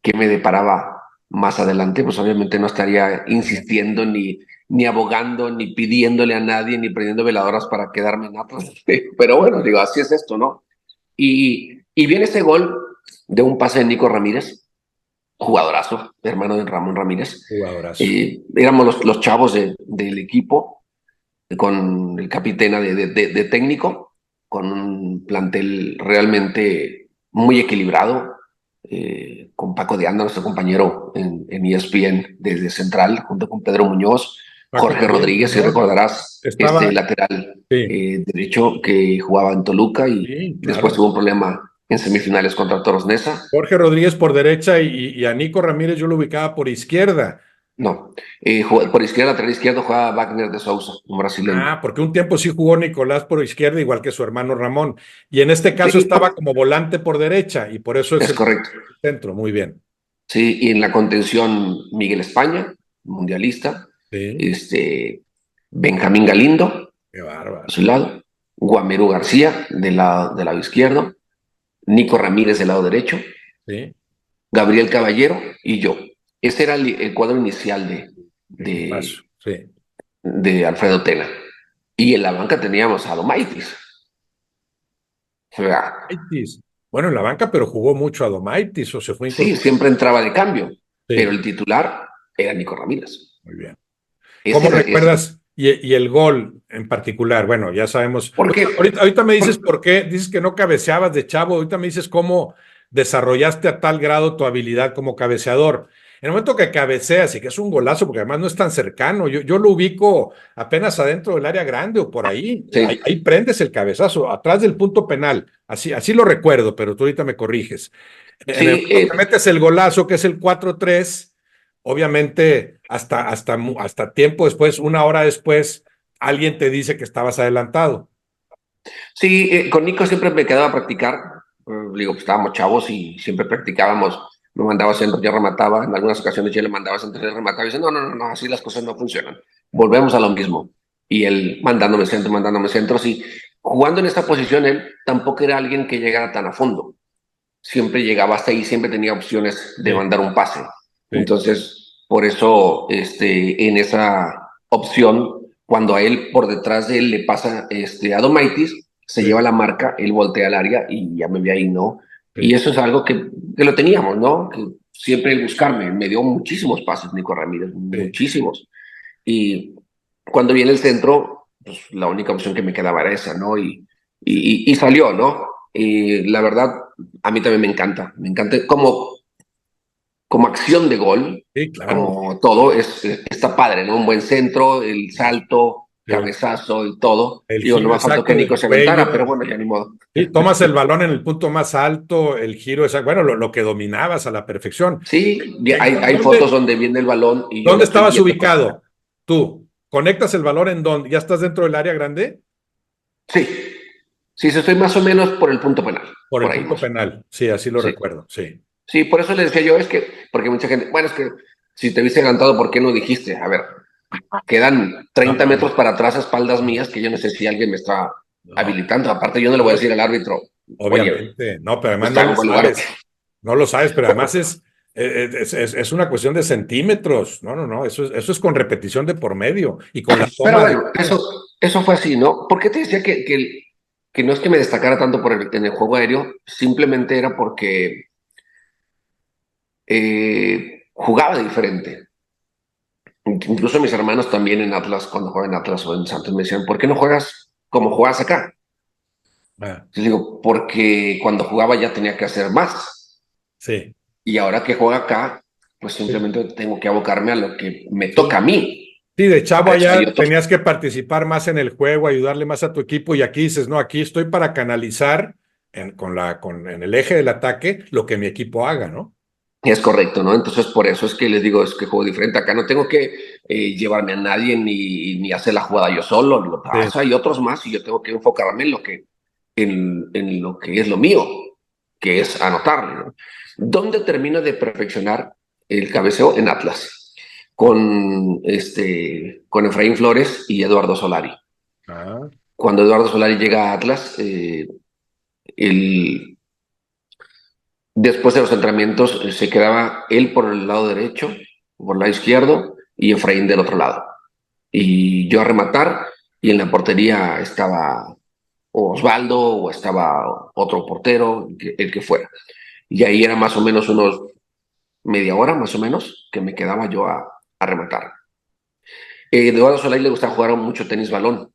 qué me deparaba más adelante, pues obviamente no estaría insistiendo ni abogando, ni pidiéndole a nadie, ni prendiendo veladoras para quedarme en Atlas. Pero bueno, digo, así es esto, ¿no? Y viene ese gol de un pase de Nico Ramírez, jugadorazo, hermano de Ramón Ramírez. jugadorazo. Éramos los chavos del equipo, con el capitana de técnico, con un plantel realmente muy equilibrado, con Paco de Anda, nuestro compañero en ESPN desde Central, junto con Pedro Muñoz, Paco Jorge también, Rodríguez, si ¿no? recordarás, este Estaba, lateral sí, derecho que jugaba en Toluca y sí, después claro. tuvo un problema en semifinales contra Toros Neza. Jorge Rodríguez por derecha y a Nico Ramírez yo lo ubicaba por izquierda. No, por izquierda, lateral izquierdo, jugaba Wagner de Souza, un brasileño. Ah, porque un tiempo sí jugó Nicolás por izquierda, igual que su hermano Ramón. Y en este caso Sí, estaba como volante por derecha, y por eso es es el correcto. centro. Muy bien. Sí, y en la contención Miguel España, mundialista, Sí, este, Benjamín Galindo, qué a bárbaro. su lado, Guamerú García, del lado izquierdo, Nico Ramírez del lado derecho, Sí, Gabriel Caballero y yo. Ese era el cuadro inicial equipazo. de, Sí. de Alfredo Tena. Y en la banca teníamos a Domaitis. O sea, Domaitis. Bueno, en la banca, pero jugó mucho a Domaitis o se fue sí, incorporando. siempre entraba de cambio, pero Sí, el titular era Nico Ramírez. muy bien. Ese, ¿Cómo ese, recuerdas? Y el gol en particular, bueno, ya sabemos. porque, Ahorita me dices por, por qué, dices que no cabeceabas de chavo, ahorita me dices cómo desarrollaste a tal grado tu habilidad como cabeceador. En el momento que cabeceas y que es un golazo, porque además no es tan cercano, yo lo ubico apenas adentro del área grande o por ahí, sí, ahí prendes el cabezazo, atrás del punto penal, así lo recuerdo, pero tú ahorita me corriges. En el sí, momento que metes el golazo, que es el 4-3, obviamente hasta tiempo después, una hora después, alguien te dice que estabas adelantado. sí, con Nico siempre me quedaba a practicar. Digo, pues estábamos chavos y siempre practicábamos. Me mandaba centros, yo remataba. En algunas ocasiones yo le mandaba centros, y él remataba. Y dice, no, no, no, no, así las cosas no funcionan. Volvemos a lo mismo. Y él mandándome centros. Y jugando en esta posición, él tampoco era alguien que llegara tan a fondo. Siempre llegaba hasta ahí, siempre tenía opciones de Sí, mandar un pase. sí, Entonces, por eso, en esa opción, cuando a él, por detrás de él, le pasa a Domaitis, se lleva sí, la marca, él voltea al área y ya me ve ahí, ¿no? Y sí, eso es algo que lo teníamos, ¿no? Que siempre el buscarme, me dio muchísimos pases, Nico Ramírez, sí. muchísimos. Y cuando viene el centro, pues la única opción que me quedaba era esa, ¿no? Y salió, ¿no? Y la verdad, a mí también me encanta como acción de gol, Sí, claro. como todo, está padre, ¿no? Un buen centro, el Sí, salto, sí. cabezazo y todo. El Digo, no giro me faltó que exacto Nico del se aventara, pero cuello. bueno, ya ni modo. Sí, tomas el balón en el punto más alto, el giro exacto. Bueno, lo que dominabas a la perfección. Sí, hay fotos ¿Dónde, donde viene el balón y yo lo dónde estoy estabas viendo. ubicado? Tú, ¿conectas el balón en dónde? ¿Ya estás dentro del área grande? Sí, sí, estoy más o menos por el punto penal, Por el por ahí punto más o menos. penal. Sí, así lo Sí. recuerdo. Sí. Sí, por eso le decía yo, porque mucha gente, bueno, es que si te hubiese adelantado, ¿por qué no dijiste? A ver, quedan No, 30 no, metros para atrás a espaldas no, mías que yo no sé si alguien me está no. habilitando. Aparte, yo no le voy a decir al árbitro, oye, Obviamente, no, pero además no está en lo buen lugar. sabes. No lo sabes, pero además es una cuestión de centímetros. No, no, no. Eso es con repetición de por medio y con la Pero toma bueno, adecuada. eso fue así, ¿no? ¿Por qué te decía que no es que me destacara tanto en el juego aéreo? Simplemente era porque jugaba diferente. Incluso mis hermanos también en Atlas, cuando juegan en Atlas o en Santos, me decían, ¿por qué no juegas como juegas acá? Ah, Yo digo, porque cuando jugaba ya tenía que hacer más. sí, Y ahora que juega acá, pues sí, simplemente tengo que abocarme a lo que me toca a sí. mí. Sí, de chavo Para eso hay allá otros. tenías que participar más en el juego, ayudarle más a tu equipo y aquí dices, no, aquí estoy para canalizar en el eje del ataque lo que mi equipo haga, ¿no? Es correcto, ¿no? Entonces, por eso es que les digo, es que juego diferente. Acá no tengo que llevarme a nadie ni hacer la jugada yo solo. Sí, Hay otros más y yo tengo que enfocarme en lo que en lo que es lo mío, que es anotarle, ¿no? ¿Dónde termino de perfeccionar el cabeceo? En Atlas, con Efraín Flores y Eduardo Solari. Ah, Cuando Eduardo Solari llega a Atlas, él, después de los entrenamientos, se quedaba él por el lado derecho, por el lado izquierdo, y Efraín del otro lado. Y yo a rematar, y en la portería estaba Osvaldo o estaba otro portero, el que fuera. Y ahí era más o menos unos media hora, más o menos, que me quedaba yo a rematar. Eduardo Solari le gustaba jugar mucho tenis balón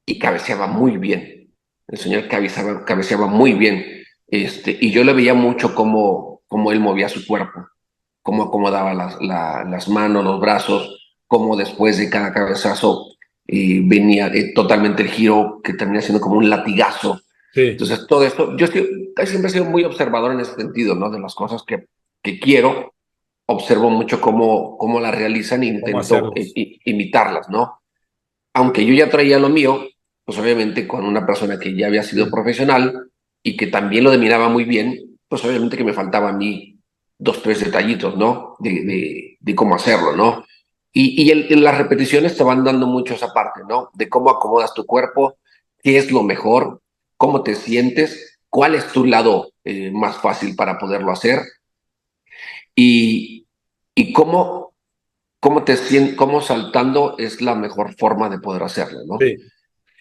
y cabeceaba muy bien. El señor cabeceaba muy bien. Y yo le veía mucho cómo él movía su cuerpo, cómo acomodaba las manos, los brazos, cómo después de cada cabezazo venía totalmente el giro que termina siendo como un latigazo. sí, Entonces, todo esto, casi siempre he sido muy observador en ese sentido, ¿no? De las cosas que quiero, observo mucho cómo las realizan e ¿cómo intento hacerlos? imitarlas, ¿no? Aunque yo ya traía lo mío, pues obviamente con una persona que ya había sido Sí. profesional y que también lo dominaba muy bien, pues obviamente que me faltaba a mí dos, tres detallitos, ¿no? De cómo hacerlo, ¿no? En las repeticiones te van dando mucho esa parte, ¿no? De cómo acomodas tu cuerpo, qué es lo mejor, cómo te sientes, cuál es tu lado más fácil para poderlo hacer y, y cómo saltando es la mejor forma de poder hacerlo, ¿no? Sí.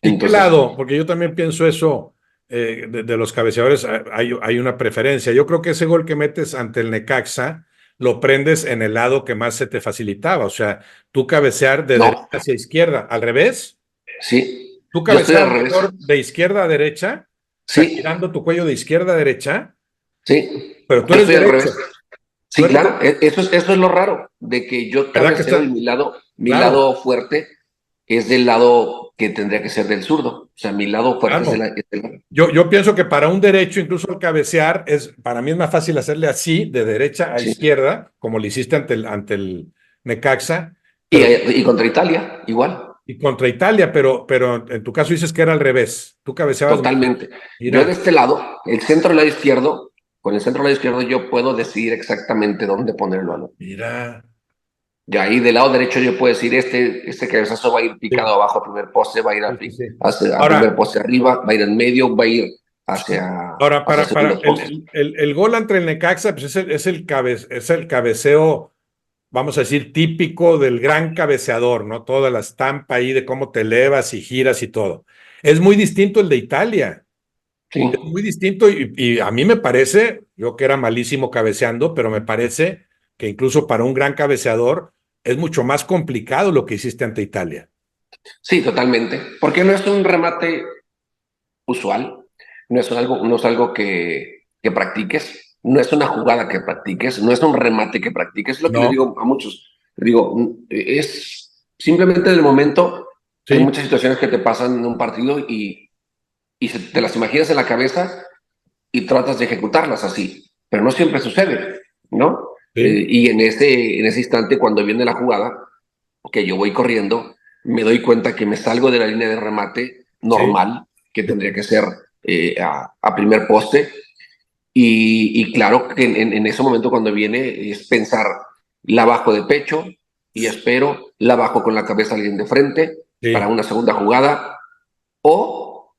¿Y qué Entonces, lado? Porque yo también pienso eso, de los cabeceadores, hay una preferencia. Yo creo que ese gol que metes ante el Necaxa lo prendes en el lado que más se te facilitaba. O sea, tú cabecear de derecha no, hacia izquierda. ¿Al revés? sí, ¿Tú yo estoy al cabeceabas revés, mejor de izquierda a derecha? O sea, sí, girando tu cuello de izquierda a derecha, sí, pero tú yo eres estoy al revés. derecho. Sí, claro, eso es lo raro, de que yo ¿Verdad que cabeceo y está? mi Claro, lado fuerte es del lado que tendría que ser del zurdo. O sea, mi lado fuerte es claro. es del... Yo pienso que para un derecho, incluso al cabecear, para mí es más fácil hacerle así, de derecha a Sí. izquierda, como lo hiciste ante el Necaxa, Y, pero y contra Italia, igual, y contra Italia, pero en tu caso dices que era al revés. Tú cabeceabas mejor. totalmente. Yo de Mira, este lado, el centro del lado izquierdo, con el centro del lado izquierdo yo puedo decidir exactamente dónde poner el balón. mira. Y ahí del lado derecho yo puedo decir, este cabezazo va a ir picado Sí, abajo a primer poste, va a ir sí, sí, sí. a primer Ahora, poste arriba, va a ir en medio, va a ir ahora hacia para segundos postes. el gol entre el Necaxa, pues es el cabeceo, vamos a decir, típico del gran cabeceador, ¿no? Toda la estampa ahí de cómo te elevas y giras y todo. Es muy distinto el de Italia. Sí, Es muy distinto y a mí me parece, yo que era malísimo cabeceando, pero me parece que incluso para un gran cabeceador es mucho más complicado lo que hiciste ante Italia. sí, totalmente. Porque no es un remate usual, no es algo que practiques, no es una jugada que practiques, no es un remate que practiques, es lo que les No, digo a muchos. Les digo, es simplemente del momento, hay sí, muchas situaciones que te pasan en un partido y te las imaginas en la cabeza y tratas de ejecutarlas así, pero no siempre sucede, ¿no? sí, Y en ese instante, cuando viene la jugada, que yo voy corriendo, me doy cuenta que me salgo de la línea de remate sí, normal, que tendría que ser a primer poste, y claro que en ese momento cuando viene es pensar, la bajo de pecho y espero, la bajo con la cabeza a alguien de frente para sí. una segunda jugada, o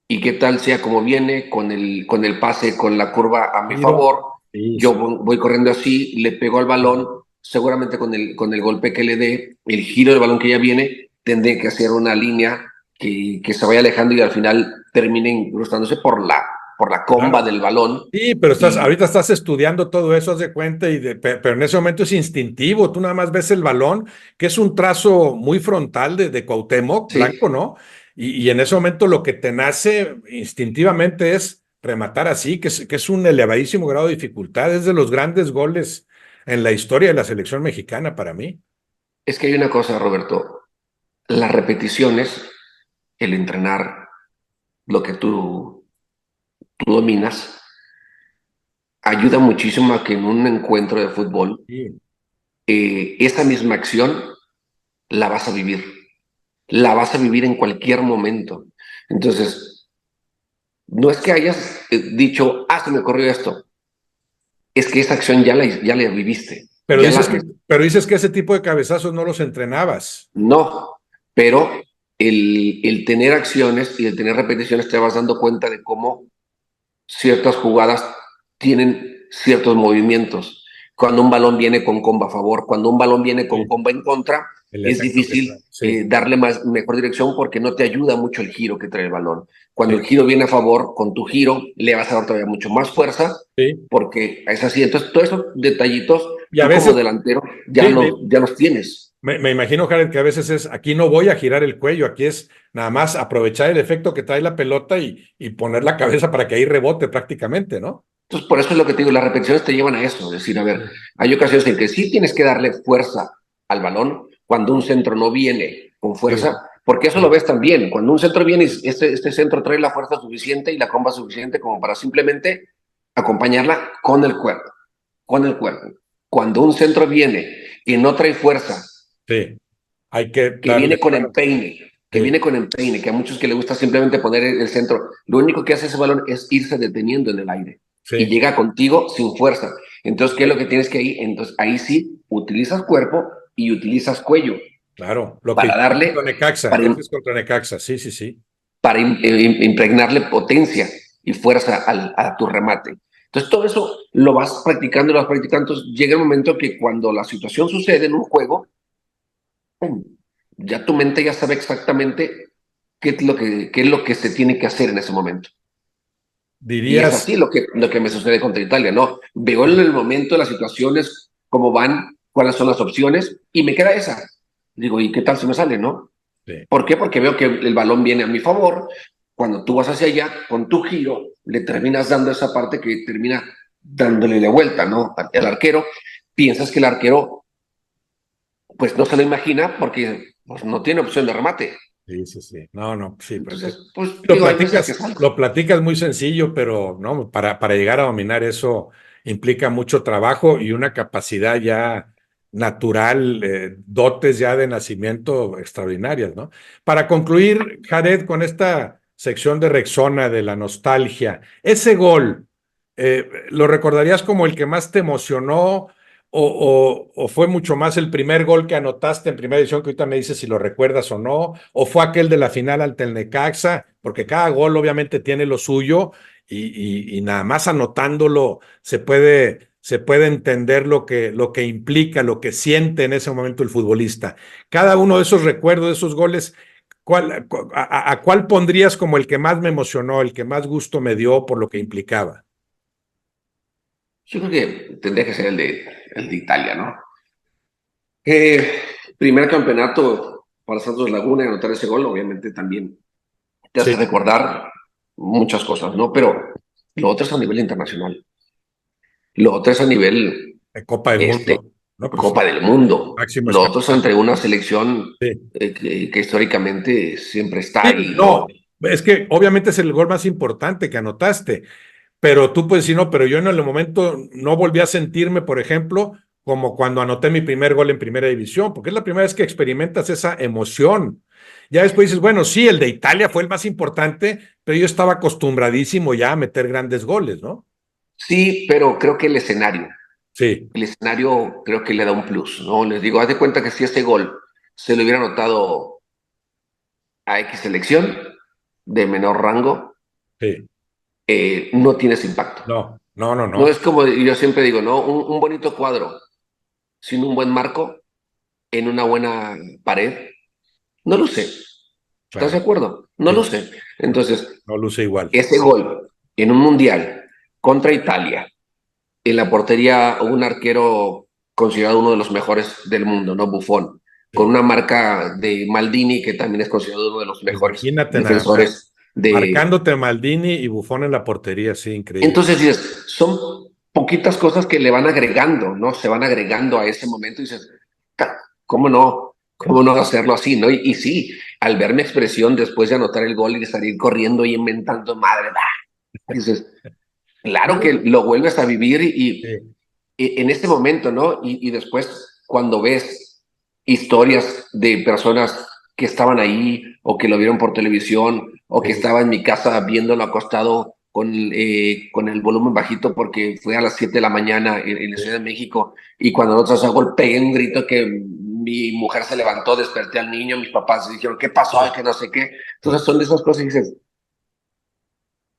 y qué tal sea como viene con el pase, con la curva a mi Giro. favor. Sí, Yo sí. voy corriendo así, le pego al balón, seguramente con el golpe que le dé, el giro del balón que ya viene, tendré que hacer una línea que se vaya alejando y al final termine incrustándose por la comba Claro. del balón. Sí, pero Y ahorita estás estudiando todo eso, haz de cuenta, pero en ese momento es instintivo, tú nada más ves el balón, que es un trazo muy frontal de Cuauhtémoc, sí, blanco, ¿no? Y en ese momento lo que te nace instintivamente es rematar así, que es un elevadísimo grado de dificultad, es de los grandes goles en la historia de la selección mexicana para mí. es que hay una cosa, Roberto, las repeticiones, el entrenar lo que tú dominas, ayuda muchísimo a que en un encuentro de fútbol Sí, esa misma acción la vas a vivir. La vas a vivir en cualquier momento. Entonces, no es que hayas dicho, se me ocurrió esto, es que esa acción ya la viviste. Pero Ya dices la, que, pero dices que ese tipo de cabezazos no los entrenabas. no, pero el tener acciones y el tener repeticiones te vas dando cuenta de cómo ciertas jugadas tienen ciertos movimientos. Cuando un balón viene con comba a favor, cuando un balón viene con Sí. comba en contra, El es efecto que difícil trae. Sí, darle mejor dirección porque no te ayuda mucho el giro que trae el balón. Cuando sí, el giro viene a favor, con tu giro le vas a dar todavía mucho más fuerza sí. porque es así. Entonces, todos esos detallitos, Y a tú como veces, delantero sí, ya los tienes. me imagino, Jared, que a veces es, aquí no voy a girar el cuello, aquí es nada más aprovechar el efecto que trae la pelota y poner la cabeza para que ahí rebote prácticamente, ¿no? Entonces, por eso es lo que te digo, las repeticiones te llevan a eso. Es decir, a ver, Sí, hay ocasiones en que sí tienes que darle fuerza al balón cuando un centro no viene con sí, fuerza, porque eso lo sí, ves también. Cuando un centro viene, este centro trae la fuerza suficiente y la comba suficiente como para simplemente acompañarla con el cuerpo, con el cuerpo. Cuando un centro viene y no trae fuerza, sí. Hay que que darle. viene con empeine, Sí, que a muchos que les gusta simplemente poner el centro, lo único que hace ese balón es irse deteniendo en el aire y sí, llega contigo sin fuerza. Entonces, ¿qué es lo que tienes que ir? Entonces, ahí sí utilizas cuerpo y utilizas cuello claro. Lo que para hiciste darle, contra Necaxa, para, ese es contra Necaxa, sí, sí, sí. impregnarle potencia y fuerza a tu remate. Entonces, todo eso lo vas practicando, lo vas practicando. Entonces, llega el momento que cuando la situación sucede en un juego, ¡pum!, ya tu mente ya sabe exactamente qué es lo que se tiene que hacer en ese momento. Y es Dirías, así lo que me sucede contra Italia, ¿no? Veo en el momento las situaciones, cómo van, cuáles son las opciones, y me queda esa. Digo, ¿y qué tal si me sale, no? sí, ¿Por qué? Porque veo que el balón viene a mi favor. Cuando tú vas hacia allá, con tu giro, le terminas dando esa parte que termina dándole la vuelta, ¿no? El arquero, piensas que el arquero, pues no se lo imagina porque pues, no tiene opción de remate. sí, sí, sí. No, no, sí, pero Entonces, pues digo, hay veces que sale. lo platicas muy sencillo, pero no, para llegar a dominar eso implica mucho trabajo y una capacidad ya natural, dotes ya de nacimiento extraordinarias, ¿no? Para concluir, Jared, con esta sección de Rexona de la nostalgia, ese gol, ¿lo recordarías como el que más te emocionó? O fue mucho más el primer gol que anotaste en primera edición, que ahorita me dices si lo recuerdas o no, o fue aquel de la final ante el Necaxa, porque cada gol obviamente tiene lo suyo y nada más anotándolo se puede entender lo que implica, lo que siente en ese momento el futbolista. Cada uno de esos recuerdos, de esos goles, a cuál pondrías como el que más me emocionó, el que más gusto me dio por lo que implicaba? Yo creo que tendría que ser el de Italia, ¿no? Eh, Primer campeonato para Santos Laguna y anotar ese gol, obviamente también te hace Sí, recordar muchas cosas, ¿no? Pero lo otro es a nivel internacional. Lo otro es a nivel de Copa del este, Mundo, ¿no? Pues Copa del Mundo. máximo Lo otro es escaparate. entre una selección Sí. que históricamente siempre está Sí, ahí, ¿no? no, es que obviamente es el gol más importante que anotaste, pero tú puedes decir, no, pero yo en el momento no volví a sentirme, por ejemplo, como cuando anoté mi primer gol en primera división, porque es la primera vez que experimentas esa emoción. Ya después dices, bueno, sí, el de Italia fue el más importante, pero yo estaba acostumbradísimo ya a meter grandes goles, ¿no? Sí, pero creo que Sí, el escenario creo que le da un plus, ¿no? Les digo, haz de cuenta que si este gol se lo hubiera anotado a X selección de menor rango, sí, no tiene ese impacto. no, no, no, No es no, como yo siempre digo, ¿no? Un bonito cuadro sin un buen marco en una buena pared, no luce. ¿Estás de claro, acuerdo? No sí, luce. no, Entonces, no luce igual. ese gol en un mundial contra Italia, en la portería un arquero considerado uno de los mejores del mundo, ¿no? Buffon, con Sí. una marca de Maldini que también es considerado uno de los mejores Imagínate nada más. defensores de... Marcándote Maldini y Buffon en la portería, sí, increíble. Entonces dices, son poquitas cosas que le van agregando, ¿no? Se van agregando a ese momento y dices, ¿cómo no? ¿Cómo no hacerlo así, no? Y sí, al ver mi expresión después de anotar el gol y de salir corriendo y inventando, madre, dices, claro que lo vuelves a vivir Sí, y en este momento, ¿no? Y después cuando ves historias de personas que estaban ahí o que lo vieron por televisión o que estaba en mi casa viéndolo acostado con el volumen bajito porque fue a las 7 de la mañana en la Ciudad de México y cuando nosotros a gol pegué un grito que mi mujer se levantó, desperté al niño, mis papás dijeron, ¿qué pasó? Que no sé qué. Entonces son de esas cosas y dices,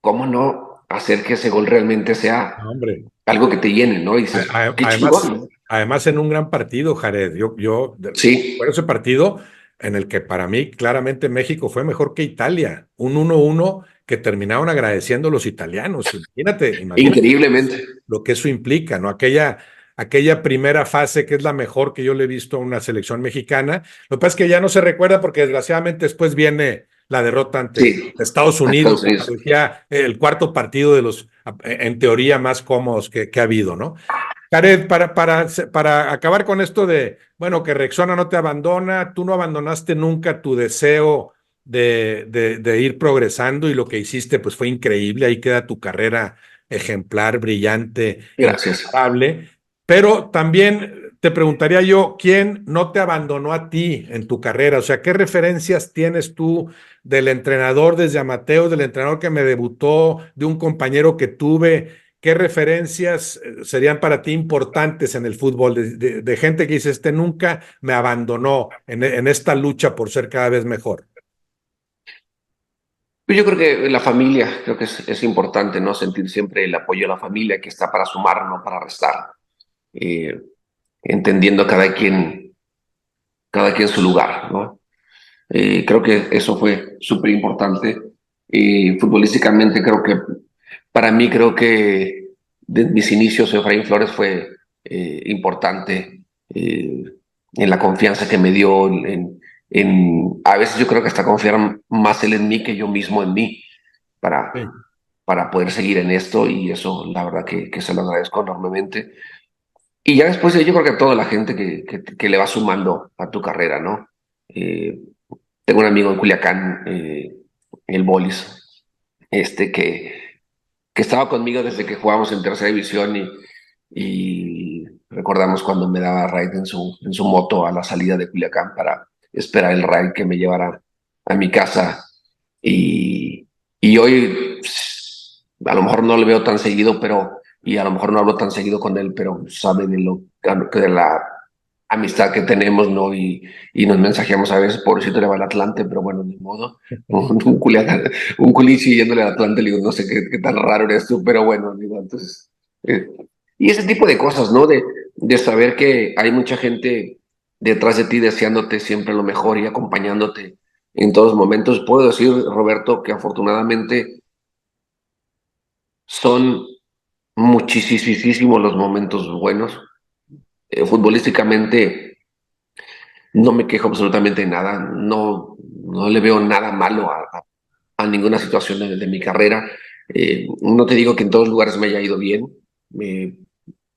¿cómo no hacer que ese gol realmente sea No, hombre. algo que te llene, ¿no? Y dices, qué Además, chingón, ¿no? además en un gran partido, Jared. Sí, Fue ese partido en el que para mí claramente México fue mejor que Italia. Un 1-1 que terminaron agradeciendo los italianos. Imagínate increíblemente. lo que eso implica, ¿no? Aquella primera fase que es la mejor que yo le he visto a una selección mexicana. Lo que pasa es que ya no se recuerda porque desgraciadamente después viene la derrota ante Sí, Estados a Unidos, Estados que Unidos. parecía el cuarto partido de los, en teoría, más cómodos que ha habido, ¿no? Jared, para acabar con esto de, bueno, que Rexona no te abandona, tú no abandonaste nunca tu deseo de ir progresando y lo que hiciste pues fue increíble, ahí queda tu carrera ejemplar, brillante, Gracias. incomparable, pero también te preguntaría yo, ¿quién no te abandonó a ti en tu carrera? O sea, ¿qué referencias tienes tú del entrenador desde amateur, del entrenador que me debutó, de un compañero que tuve? ¿Qué referencias serían para ti importantes en el fútbol? De gente que dice, este nunca me abandonó en esta lucha por ser cada vez mejor. Pues yo creo que la familia, creo que es importante, ¿no? Sentir siempre el apoyo de la familia que está para sumar, no para restar. Eh, Entendiendo cada quien su lugar, ¿no? Creo que eso fue súper importante. Futbolísticamente creo que, para mí creo que de mis inicios Efraín Flores fue importante en la confianza que me dio, a veces yo creo que hasta confiar más él en mí que yo mismo en mí para, Sí. para poder seguir en esto y eso la verdad que se lo agradezco enormemente. Y ya después yo creo que toda la gente que le va sumando a tu carrera, ¿no? Eh, Tengo un amigo en Culiacán, el Bolis, que estaba conmigo desde que jugábamos en tercera división y recordamos cuando me daba ride en su moto a la salida de Culiacán para esperar el ride que me llevara a mi casa. Y, y hoy a lo mejor no lo veo tan seguido, y a lo mejor no hablo tan seguido con él, pero sabe de la amistad que tenemos, ¿no? Y nos mensajeamos a veces, pobrecito le va al Atlante, pero bueno, ni modo. Un culichi yéndole al Atlante, le digo, no sé qué tan raro eres tú, pero bueno, digo, entonces. eh, y ese tipo de cosas, ¿no? De saber que hay mucha gente detrás de ti deseándote siempre lo mejor y acompañándote en todos los momentos. Puedo decir, Roberto, que afortunadamente son muchísimos los momentos buenos. Futbolísticamente no me quejo absolutamente de nada, no le veo nada malo a ninguna situación de mi carrera. No te digo que en todos los lugares me haya ido bien eh,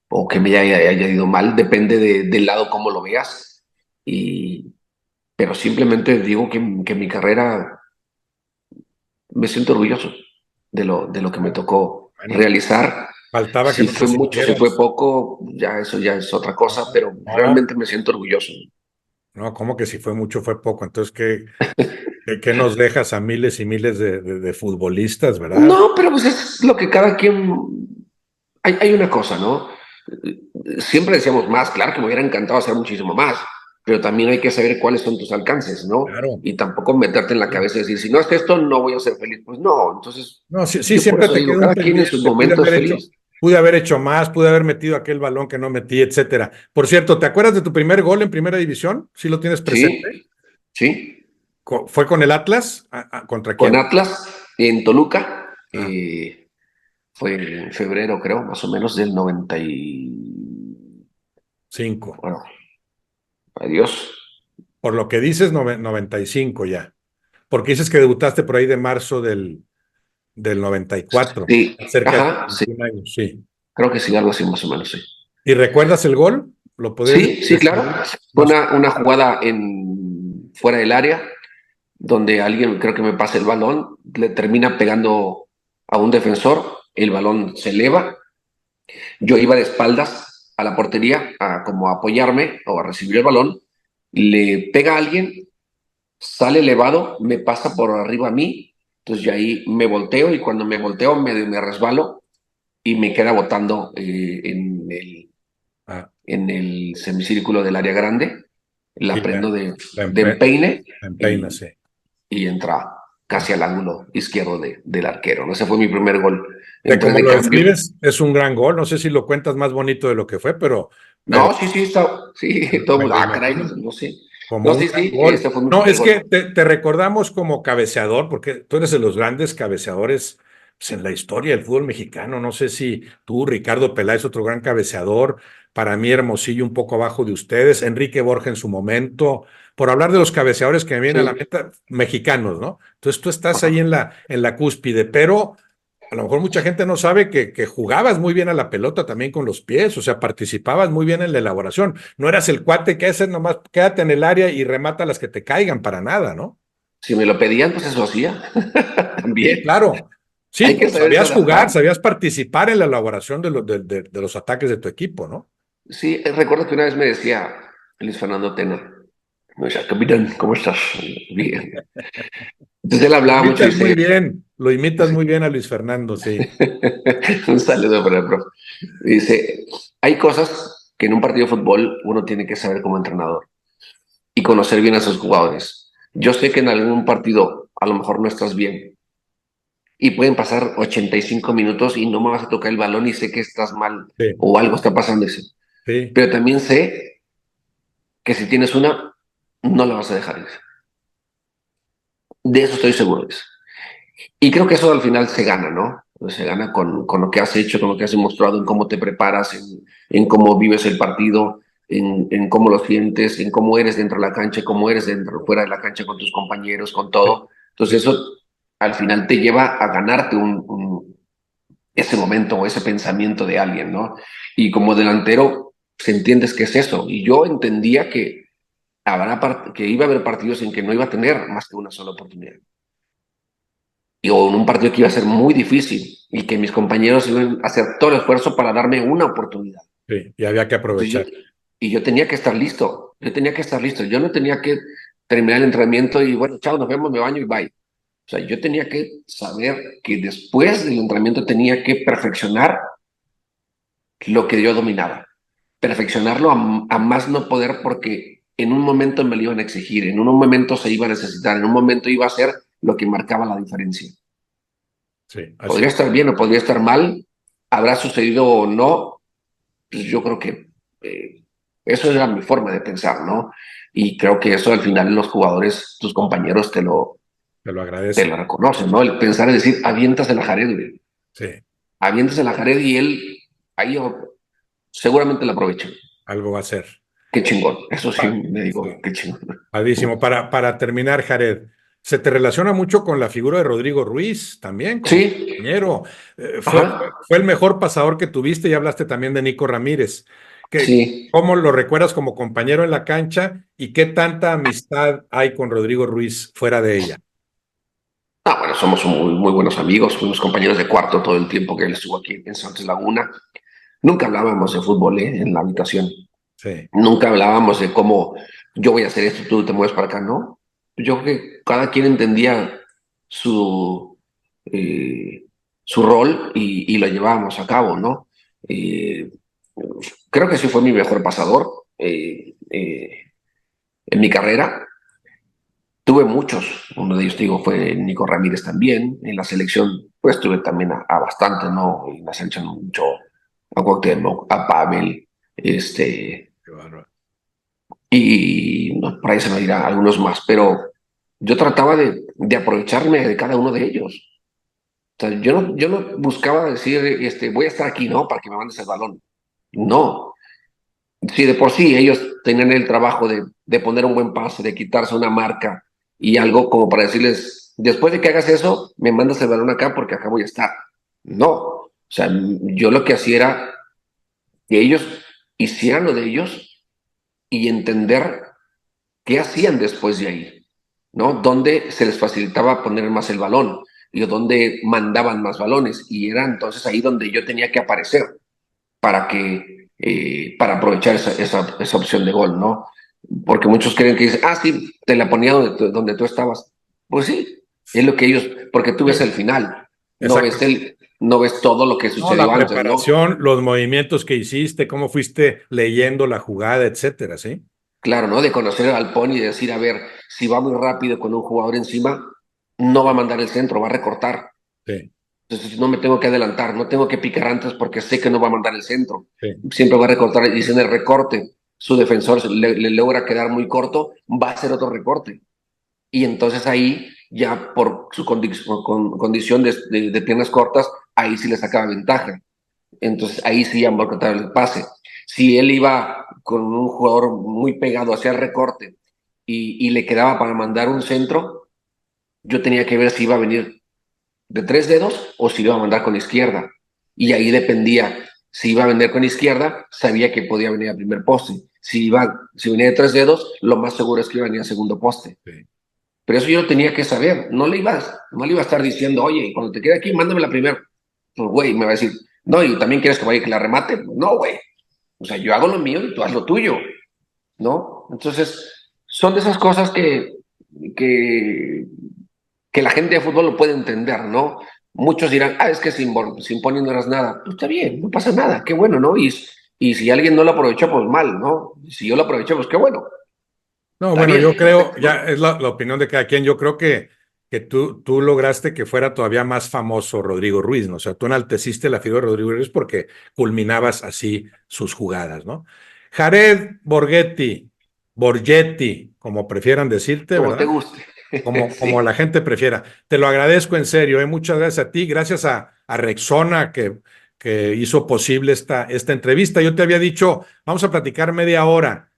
o que me haya ido mal, depende del lado cómo lo veas. Y, pero simplemente digo que mi carrera me siento orgulloso de lo que me tocó Bueno, realizar. faltaba que Si no te fue mucho, si fue sintieras. poco, ya eso ya es otra cosa, pero No, realmente me siento orgulloso. no, como que si fue mucho, fue poco. Entonces, ¿qué nos dejas a miles y miles de futbolistas, verdad? No, pero pues es lo que cada quien. Hay una cosa, ¿no? Siempre decíamos más, claro que me hubiera encantado hacer muchísimo más, pero también hay que saber cuáles son tus alcances, ¿no? Claro. Y tampoco meterte en la Sí. cabeza y decir, si no es esto, no voy a ser feliz. Pues no, entonces No, sí, sí, yo por siempre eso te digo, queda un cada quien en su pendiente. momento es feliz. Pude haber hecho más, pude haber metido aquel balón que no metí, etcétera. Por cierto, ¿te acuerdas de tu primer gol en primera división? ¿Sí lo tienes Sí, presente? sí. ¿Fue con el Atlas? ¿Contra Con quién? Atlas en Toluca, Ah, fue en febrero, creo, más o menos del 90 y... 5. Bueno, adiós. Por lo que dices, 95 ya. Porque dices que debutaste por ahí de marzo del 94, Sí, cerca de ajá, sí, 21 años, sí. creo que sí, algo así más o menos, sí. ¿Y recuerdas el gol? ¿Lo podrías Sí, sí, claro. describir Fue más? una jugada fuera del área, donde alguien creo que me pasa el balón, le termina pegando a un defensor, el balón se eleva, yo iba de espaldas a la portería a como a apoyarme o a recibir el balón, le pega a alguien, sale elevado, me pasa por arriba a mí Entonces yo ahí me volteo y cuando me volteo me resbalo y me queda botando Ah, en el semicírculo del área grande. La y prendo la de empeine empeina, sí. y entra casi al ángulo izquierdo del arquero. ¿No? Ese fue mi primer gol. Entré Como de lo cambio. describes, es un gran gol. No sé si lo cuentas más bonito de lo que fue, pero No, sí, sí, sí, todo el me mundo, lo caray, imagino no sé. como No, un sí, gran sí, gol. ese fue mi No, primer es que gol. te recordamos como cabeceador, porque tú eres de los grandes cabeceadores pues, en la historia del fútbol mexicano. No sé si tú, Ricardo Peláez, otro gran cabeceador. Para mí, Hermosillo, un poco abajo de ustedes. Enrique Borja en su momento. Por hablar de los cabeceadores que me vienen a la Sí, mente, mexicanos, ¿no? Entonces tú estás ahí ajá. en la cúspide, pero a lo mejor mucha gente no sabe que jugabas muy bien a la pelota también con los pies, o sea, participabas muy bien en la elaboración. No eras el cuate que hace nomás, quédate en el área y remata las que te caigan para nada, ¿no? Si me lo pedían, pues eso hacía. Sí, También. claro. Sí, Hay que pero saberse sabías jugar, adaptar. sabías participar en la elaboración de los ataques de tu equipo, ¿no? Sí, recuerdo que una vez me decía Luis Fernando Tena, me decía, capitán, ¿cómo estás? Bien. Entonces él hablaba mucho y dice, Lo imitas muy bien a Luis Fernando, sí. un saludo para el profe. Dice, hay cosas que en un partido de fútbol uno tiene que saber como entrenador y conocer bien a sus jugadores. Yo sé que en algún partido a lo mejor no estás bien y pueden pasar 85 minutos y no me vas a tocar el balón y sé que estás mal Sí, o algo está pasando. Dice. sí, Pero también sé que si tienes una, no la vas a dejar ir. De eso estoy seguro. Dice. Y creo que eso al final se gana, ¿no? Se gana con lo que has hecho, con lo que has demostrado, en cómo te preparas, en cómo vives el partido, en cómo lo sientes, en cómo eres dentro de la cancha, cómo eres dentro, fuera de la cancha con tus compañeros, con sí, todo. Entonces sí. eso al final te lleva a ganarte ese momento o ese pensamiento de alguien, ¿no? Y como delantero, se entiendes que es eso. Y yo entendía que, que iba a haber partidos en que no iba a tener más que una sola oportunidad o en un partido que iba a ser muy difícil y que mis compañeros iban a hacer todo el esfuerzo para darme una oportunidad. Sí, y había que Entonces aprovechar. y yo tenía que estar listo, yo tenía que estar listo, yo no tenía que terminar el entrenamiento y bueno, chao, nos vemos, me baño y bye. O sea, yo tenía que saber que después del entrenamiento tenía que perfeccionar lo que yo dominaba, perfeccionarlo a más no poder porque en un momento me lo iban a exigir, en un momento se iba a necesitar, en un momento iba a ser lo que marcaba la diferencia. Sí, así Podría es. estar bien o podría estar mal, habrá sucedido o no, pues yo creo que eso era mi forma de pensar, ¿no? Y creo que eso al final los jugadores, tus compañeros Te lo te agradece. lo reconocen, ¿no? El pensar es decir, avientas en la Jared, güey. Sí, Avientas en la Jared y él ahí seguramente lo aprovecha. algo va a ser. Qué chingón. Eso sí Pa- me digo, sí. qué chingón. Padrísimo. Para terminar, Jared, se te relaciona mucho con la figura de Rodrigo Ruiz, también como Sí, compañero. ajá, Fue el mejor pasador que tuviste y hablaste también de Nico Ramírez. sí. ¿Cómo lo recuerdas como compañero en la cancha y qué tanta amistad hay con Rodrigo Ruiz fuera de ella? Ah, bueno, somos muy, muy buenos amigos, fuimos compañeros de cuarto todo el tiempo que él estuvo aquí en Santos Laguna. Nunca hablábamos de fútbol, en la habitación. Sí, Nunca hablábamos de cómo yo voy a hacer esto, tú te mueves para acá, ¿no? Yo creo que cada quien entendía su, eh, su rol y lo llevábamos a cabo, ¿no? Eh, creo que sí fue mi mejor pasador en mi carrera. Tuve muchos, uno de ellos, digo, fue Nico Ramírez también. En la selección, pues tuve también a bastante, ¿no? En la selección mucho, a Cuauhtémoc, a Pavel, qué bárbaro. y no, por ahí se me dirán algunos más, pero yo trataba de aprovecharme de cada uno de ellos. O sea, yo no buscaba decir, voy a estar aquí, ¿no? Para que me mandes el balón. No. Si de por sí ellos tenían el trabajo de poner un buen pase, de quitarse una marca y algo como para decirles, después de que hagas eso, me mandas el balón acá porque acá voy a estar. No. O sea, yo lo que hacía era que ellos hicieran lo de ellos y entender qué hacían después de ahí, ¿no? Dónde se les facilitaba poner más el balón y dónde mandaban más balones. Y era entonces ahí donde yo tenía que aparecer para aprovechar esa opción de gol, ¿no? Porque muchos creen que dicen, ah, sí, te la ponía donde tú estabas. Pues sí, Es lo que ellos, porque tú ves el final, no ves todo lo que sucedió la antes, ¿no? preparación, los movimientos que hiciste, cómo fuiste leyendo la jugada, etcétera, ¿sí? Claro, ¿no? De conocer al pony y decir, a ver, si va muy rápido con un jugador encima, no va a mandar el centro, va a recortar. Sí, Entonces no me tengo que adelantar, no tengo que picar antes porque sé que no va a mandar el centro. sí, Siempre va a recortar y si en el recorte su defensor le logra quedar muy corto, va a hacer otro recorte. Y entonces ahí, ya por su condición de piernas cortas, ahí sí le sacaba ventaja. Entonces ahí sí ya va a cortar el pase. Si él iba con un jugador muy pegado hacia el recorte y le quedaba para mandar un centro, yo tenía que ver si iba a venir de 3 dedos o si iba a mandar con izquierda. Y ahí dependía. Si iba a vender con izquierda, sabía que podía venir al primer poste. Si venía de 3 dedos, lo más seguro es que iba a venir al segundo poste. sí. Pero eso yo lo tenía que saber. No le iba a estar diciendo, oye, cuando te quede aquí, mándame la primera. Pues, güey, me va a decir, no, y también quieres que vaya que la remate. Pues, no, güey. O sea, yo hago lo mío y tú haz lo tuyo, ¿no? Entonces, son de esas cosas que, que la gente de fútbol lo puede entender, ¿no? Muchos dirán, es que sin Pony no eras nada. Pues está bien, no pasa nada, qué bueno, ¿no? Y si alguien no lo aprovechó, pues mal, ¿no? Si yo lo aproveché, pues qué bueno, No, está bueno, bien, yo creo, perfecto, ya ¿no? es la opinión de cada quien, yo creo que tú lograste que fuera todavía más famoso Rodrigo Ruiz, ¿no? O sea, tú enalteciste la figura de Rodrigo Ruiz porque culminabas así sus jugadas, ¿no? Jared Borgetti, como prefieran decirte, Como te ¿verdad? guste. Como Sí, la gente prefiera. Te lo agradezco en serio, ¿eh? Muchas gracias a ti, gracias a Rexona que hizo posible esta entrevista. Yo te había dicho, vamos a platicar media hora,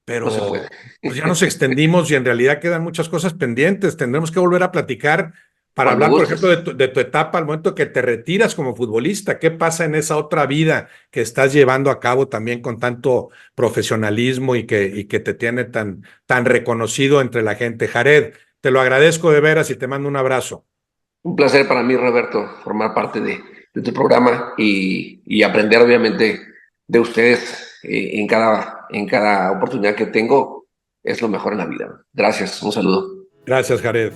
no se puede. pero pues ya nos extendimos y en realidad quedan muchas cosas pendientes. Tendremos que volver a platicar para Cuando hablar, por ejemplo, gustes. de tu etapa al momento que te retiras como futbolista. ¿Qué pasa en esa otra vida que estás llevando a cabo también con tanto profesionalismo y que te tiene tan reconocido entre la gente? Jared, te lo agradezco de veras y te mando un abrazo. Un placer para mí, Roberto, formar parte de tu programa y aprender, obviamente, de ustedes en cada oportunidad que tengo. Es lo mejor en la vida. Gracias. Un saludo. Gracias, Jared.